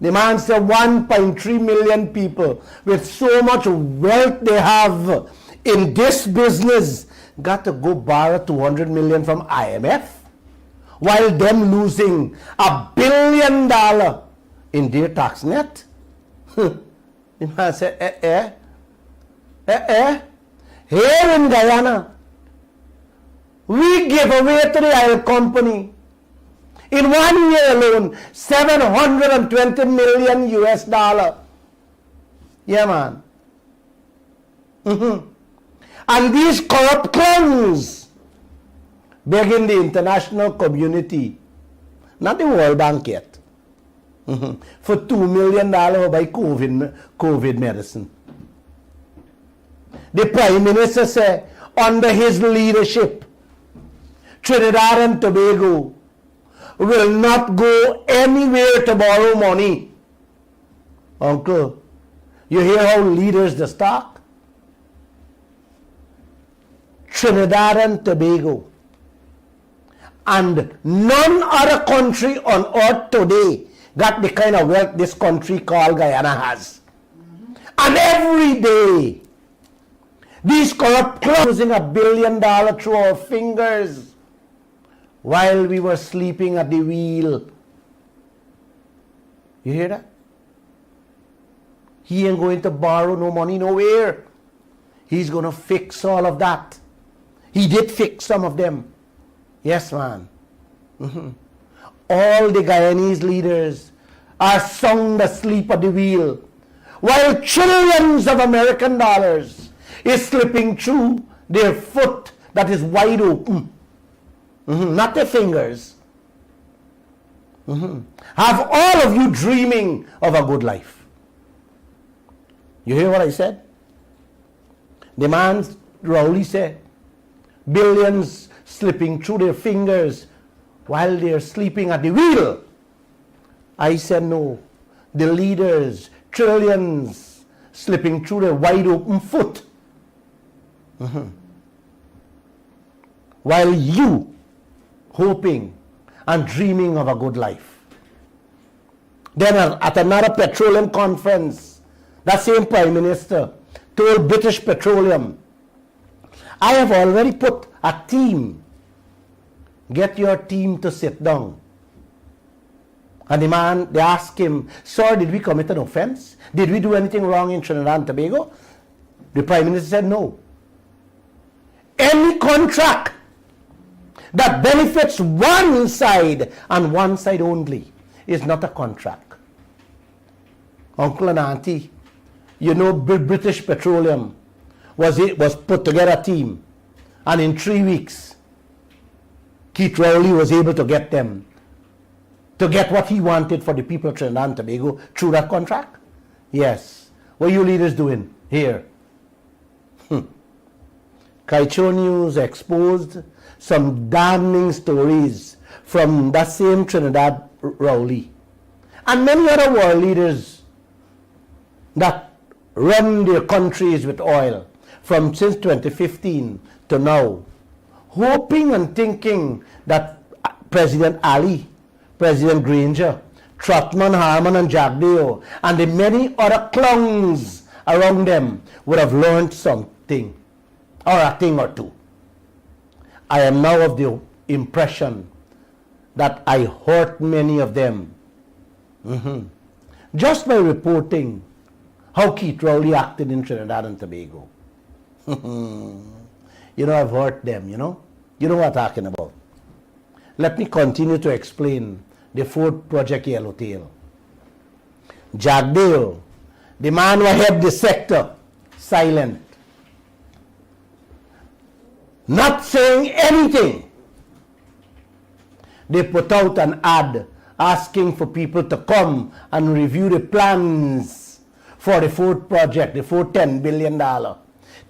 S2: The man said 1.3 million people with so much wealth they have in this business got to go borrow 200 million from IMF while them losing $1 billion in their tax net. The man said, Here in Guyana, we give away to the oil company in 1 year alone $720 million US. Yeah, man. And these corrupt clowns begging the international community, not the World Bank yet, for $2 million to buy COVID medicine. The Prime Minister said, under his leadership, Trinidad and Tobago will not go anywhere to borrow money. Uncle, you hear how leaders just talk? Trinidad and Tobago and none other country on earth today got the kind of wealth this country called Guyana has. And every day, these corrupt clowns losing $1 billion through our fingers while we were sleeping at the wheel. You hear that? He ain't going to borrow no money nowhere. He's going to fix all of that. He did fix some of them. Yes, man. All the Guyanese leaders are sound asleep at the wheel while trillions of American dollars is slipping through their foot that is wide open. Not their fingers. Have all of you dreaming of a good life. You hear what I said? The man, Rowley said, billions slipping through their fingers while they're sleeping at the wheel. I said no. The leaders, trillions slipping through their wide open foot. While you hoping and dreaming of a good life. Then at another petroleum conference, that same Prime Minister told British Petroleum, I have already put a team. Get your team to sit down. And the man, they asked him, sir, did we commit an offense? Did we do anything wrong in Trinidad and Tobago? The Prime Minister said no. Any contract that benefits one side and one side only is not a contract. Uncle and auntie, you know British Petroleum was put together a team, and in 3 weeks Keith Rowley was able to get them to get what he wanted for the people of Trinidad and Tobago through that contract. Yes. What are you leaders doing here? Kaieteur News exposed some damning stories from that same Trinidad Rowley and many other world leaders that run their countries with oil from since 2015 to now, hoping and thinking that President Ali, President Granger, Trotman, Harman and Jagdeo and the many other clowns around them would have learned something or a thing or two. I am now of the impression that I hurt many of them just by reporting how Keith Rowley acted in Trinidad and Tobago. You know, I've hurt them, you know what I'm talking about. Let me continue to explain the fourth project Yellowtail. Jagdeo, the man who head the sector, silent. Not saying anything. They put out an ad asking for people to come and review the plans for the fourth project, the fourth $10 billion.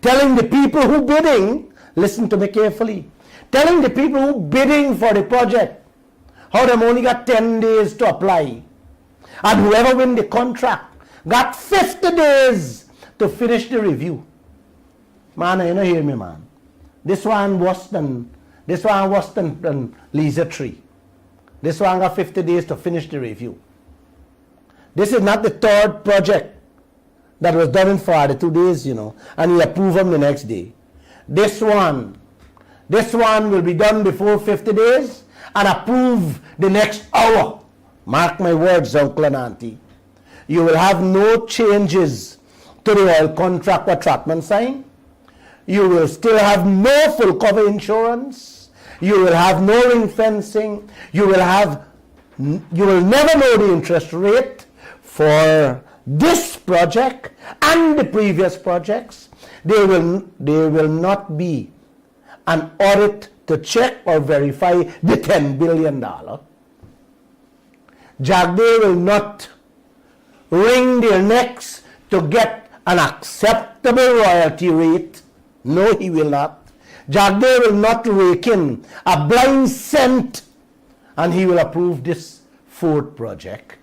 S2: Telling the people who bidding, listen to me carefully, telling the people who bidding for the project how them only got 10 days to apply. And whoever win the contract got 50 days to finish the review. Man, you don't hear me, man. This one worse than Lisa Tree. This one got 50 days to finish the review. This is not the third project that was done in 42 days, and you approve them the next day. This one will be done before 50 days and approved the next hour. Mark my words, uncle and auntie. You will have no changes to the oil contract that Trotman signed. You will still have no full cover insurance. You will have no ring fencing. You will never know the interest rate for this project and the previous projects. There will not be an audit to check or verify the $10 billion. Jagdeo will not wring their necks to get an acceptable royalty rate. No, he will not. Jagdeo will not rake in a blind cent, and he will approve this fourth project.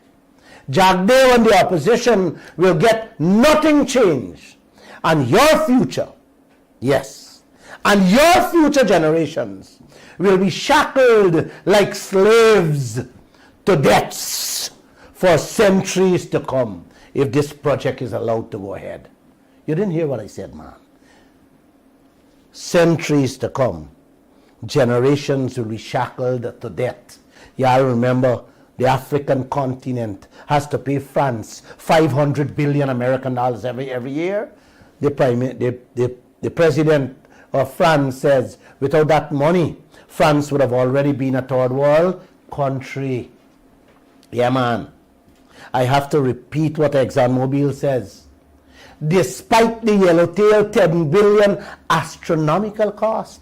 S2: Jagdeo and the opposition will get nothing changed. And your future, yes, and your future generations will be shackled like slaves to debts for centuries to come if this project is allowed to go ahead. You didn't hear what I said, man. Centuries to come, generations will be shackled to debt. Yeah, I remember the African continent has to pay France 500 billion American dollars every year. The president of France says without that money, France would have already been a third world country. Yeah, man. I have to repeat what ExxonMobil says. Despite the yellowtail 10 billion astronomical cost,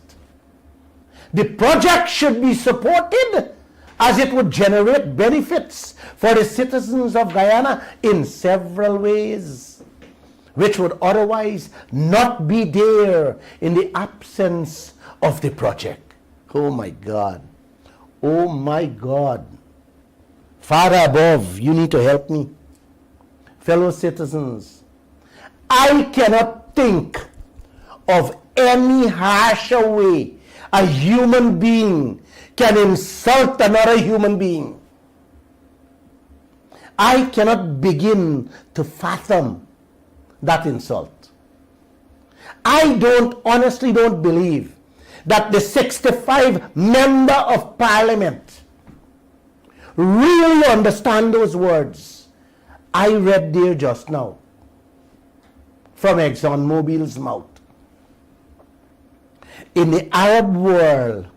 S2: the project should be supported as it would generate benefits for the citizens of Guyana in several ways, which would otherwise not be there in the absence of the project. Oh my God. Oh my God. Father above, you need to help me. Fellow citizens, I cannot think of any harsher way a human being can insult another human being. I cannot begin to fathom that insult. I honestly don't believe that the 65 member of parliament really understand those words I read there just now from ExxonMobil's mouth. In the Arab world,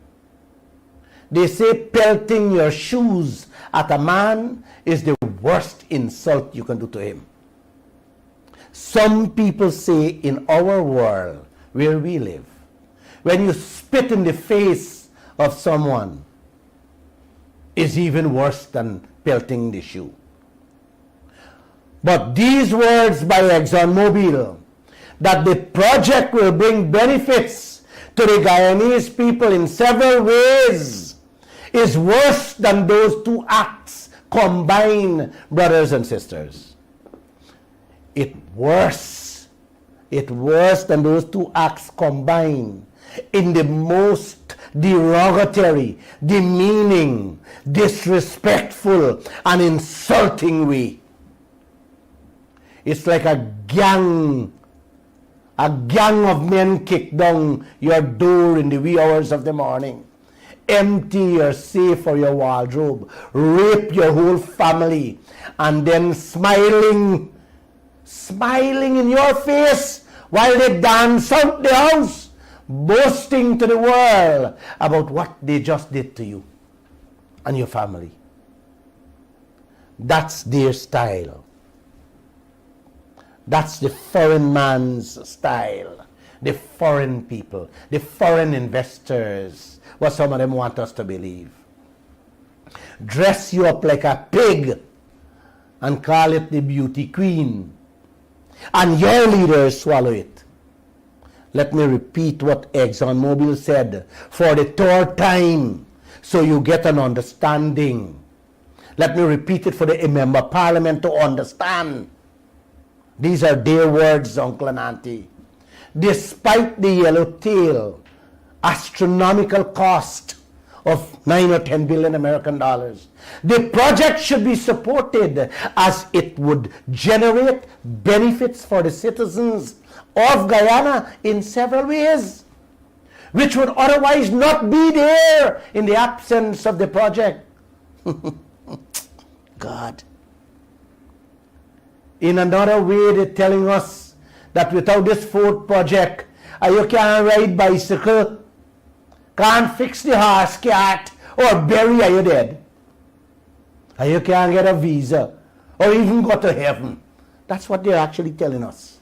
S2: they say pelting your shoes at a man is the worst insult you can do to him. Some people say in our world where we live, when you spit in the face of someone is even worse than pelting the shoe. But these words by ExxonMobil, that the project will bring benefits to the Guyanese people in several ways, is worse than those two acts combined, brothers and sisters. It's worse than those two acts combined in the most derogatory, demeaning, disrespectful, and insulting way. It's like a gang of men kick down your door in the wee hours of the morning, empty your safe or your wardrobe, rape your whole family, and then smiling in your face while they dance out the house, boasting to the world about what they just did to you and your family. That's their style. That's the foreign man's style. The foreign people, the foreign investors, what some of them want us to believe. Dress you up like a pig and call it the beauty queen. And your leaders swallow it. Let me repeat what ExxonMobil said for the third time so you get an understanding. Let me repeat it for the member of parliament to understand. These are their words, uncle and auntie. Despite the yellowtail astronomical cost of 9 or 10 billion American dollars, the project should be supported as it would generate benefits for the citizens of Guyana in several ways, which would otherwise not be there in the absence of the project. God. In another way, they're telling us that without this fourth project, you can't ride bicycle, can't fix the horse cart, or bury you dead. You can't get a visa, or even go to heaven. That's what they're actually telling us.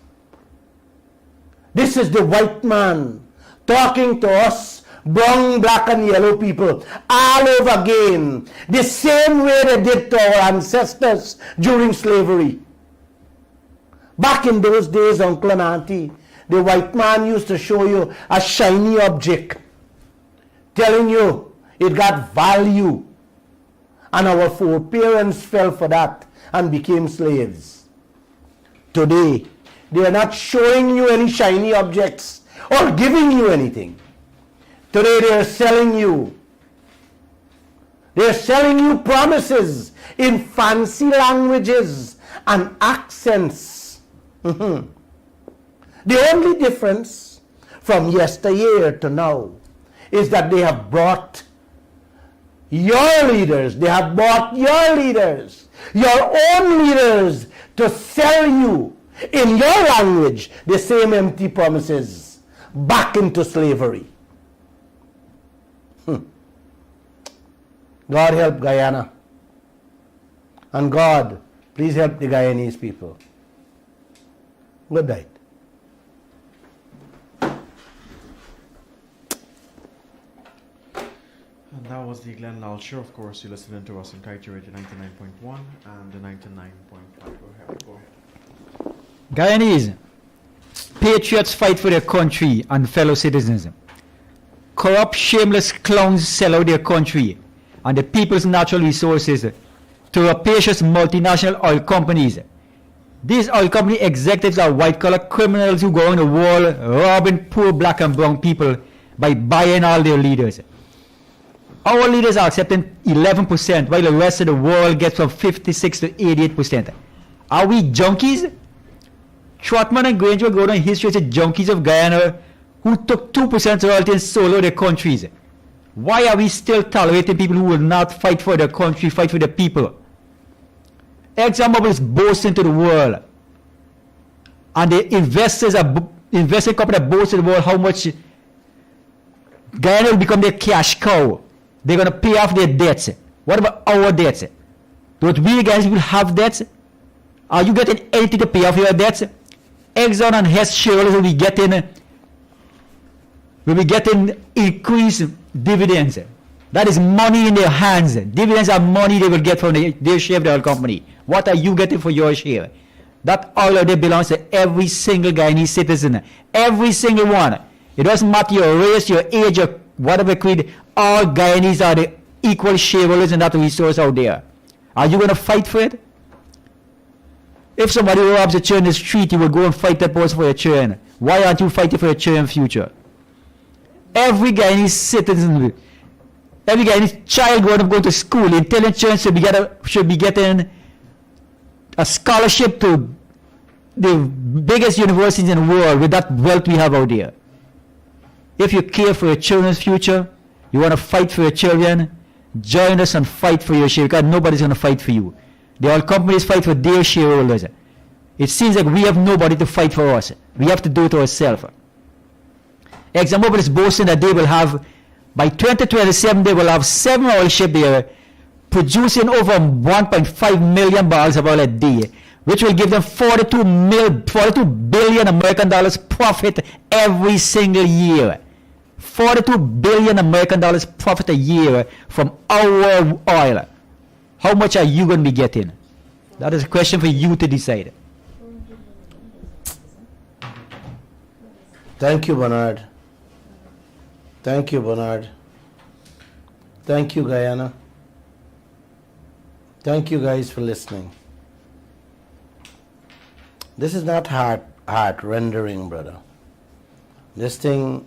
S2: This is the white man talking to us, brown, black, and yellow people, all over again, the same way they did to our ancestors during slavery. Back in those days, uncle and auntie, the white man used to show you a shiny object, telling you it got value. And our foreparents fell for that and became slaves. Today, they are not showing you any shiny objects or giving you anything. Today, they are selling you. They are selling you promises in fancy languages and accents. The only difference from yesteryear to now is that they have brought your leaders, they have bought your leaders, your own leaders, to sell you in your language the same empty promises back into slavery. God help Guyana. And God, Please help the Guyanese people. Good night.
S1: And that was the Glenn Lall Show. Of course, you're listening to us on Kaieteur Radio 99.1 and the 99.5. Go ahead.
S3: Guyanese, patriots fight for their country and fellow citizens. Corrupt, shameless clowns sell out their country and the people's natural resources to rapacious multinational oil companies. These oil company executives are white-collar criminals who go on the wall robbing poor black and brown people by buying all their leaders. Our leaders are accepting 11%, while the rest of the world gets from 56 to 88%. Are we junkies? Trotman and Granger go down in history as the junkies of Guyana who took 2% royalty and sold out their countries. Why are we still tolerating people who will not fight for their country, fight for their people? ExxonMobil is boasting to the world. And the investors are investing company that boast to the world how much Guyana will become their cash cow. They're going to pay off their debts. What about our debts? Don't we guys will have debts? Are you getting anything to pay off your debts? Exxon and Hess shareholders will be getting increased dividends. That is money in their hands. Dividends are money they will get from their share of the oil company. What are you getting for your share? That oil out there belongs to every single Guyanese citizen. Every single one. It doesn't matter your race, your age, or whatever creed. All Guyanese are the equal shareholders in that resource out there. Are you going to fight for it? If somebody robs a churn in the street, you will go and fight that person for your churn. Why aren't you fighting for your churn future? Every Guyanese citizen, every Guyanese child going to school, intelligent children should be getting a scholarship to the biggest universities in the world with that wealth we have out there. If you care for your children's future, you want to fight for your children, join us and fight for your share, because nobody's going to fight for you. The oil companies fight for their shareholders. It seems like we have nobody to fight for us. We have to do it ourselves. ExxonMobil is boasting that they will have, by 2027, they will have 7 oil ships there producing over 1.5 million barrels of oil a day, which will give them 42 billion American dollars profit every single year. 42 billion American dollars profit a year from our oil. How much are you going to be getting? That is a question for you to decide.
S2: Thank you, Bernard. Thank you, Bernard. Thank you, Guyana. Thank you guys for listening. This is not heart rendering, brother. This thing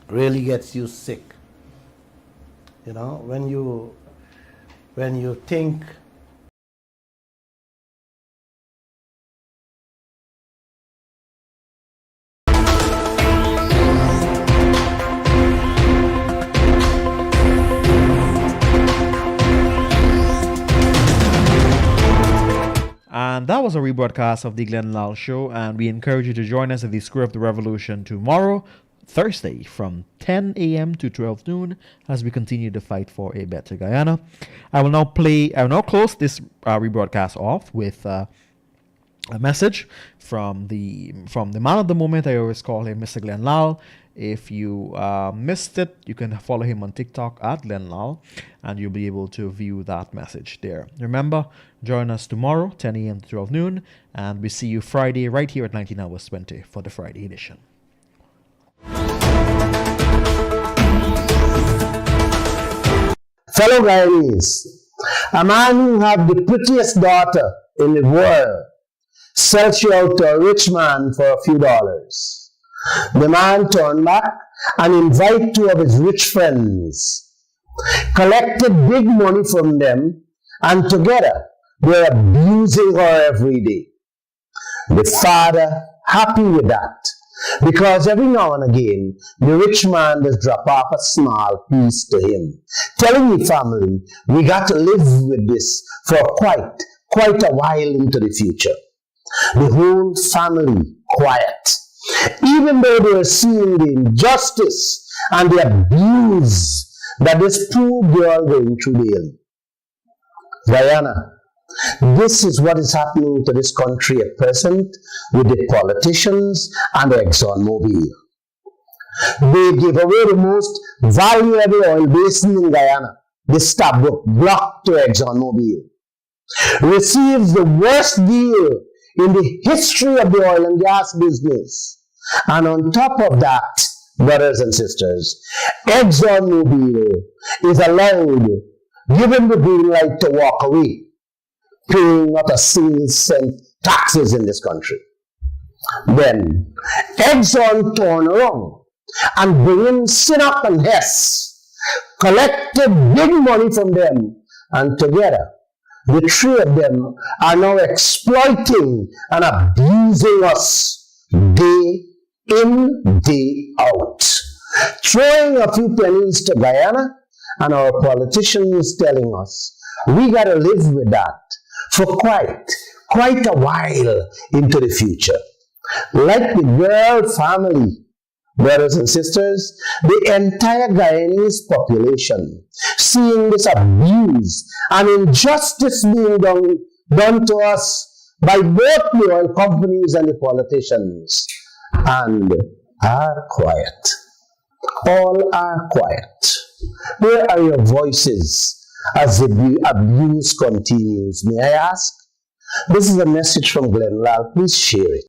S2: really gets you sick. You know, when you think
S1: And that was a rebroadcast of the Glenn Lall Show, and we encourage you to join us at the Square of the Revolution tomorrow, Thursday, from 10 a.m. to 12 noon, as we continue to fight for a better Guyana. I will now close this rebroadcast off with a message from the man of the moment. I always call him Mr. Glenn Lall. If you missed it, you can follow him on TikTok at Glenn Lall, and you'll be able to view that message there. Remember, join us tomorrow, 10 a.m. to 12 noon, and we see you Friday right here at 19 hours 20 for the Friday edition.
S2: Fellow Guyanese, a man who had the prettiest daughter in the world sells you out to a rich man for a few dollars. The man turned back and invited 2 of his rich friends, collected big money from them, and together they were abusing her every day. The father, happy with that, because every now and again, the rich man does drop off a small piece to him, telling the family, we got to live with this for quite a while into the future. The whole family quiet, even though they were seeing the injustice and the abuse that this poor girl going through daily. Guyana, This is what is happening to this country at present with the politicians and the ExxonMobil. They give away the most valuable oil basin in Guyana, the Stabroek Block, to ExxonMobil. Receives the worst deal in the history of the oil and gas business. And on top of that, brothers and sisters, ExxonMobil is allowed, given the green light to walk away, paying not a single cent taxes in this country. Then Exxon turned around and bring in Sinop and Hess, collected big money from them, and together the three of them are now exploiting and abusing us day in, day out, throwing a few pennies to Guyana, and our politicians telling us we got to live with that for quite a while into the future. Like the Girl family, brothers and sisters, the entire Guyanese population, seeing this abuse and injustice being done to us by both the oil companies and the politicians, and are quiet. All are quiet. Where are your voices as the abuse continues? May I ask? This is a message from Lall. Please share it.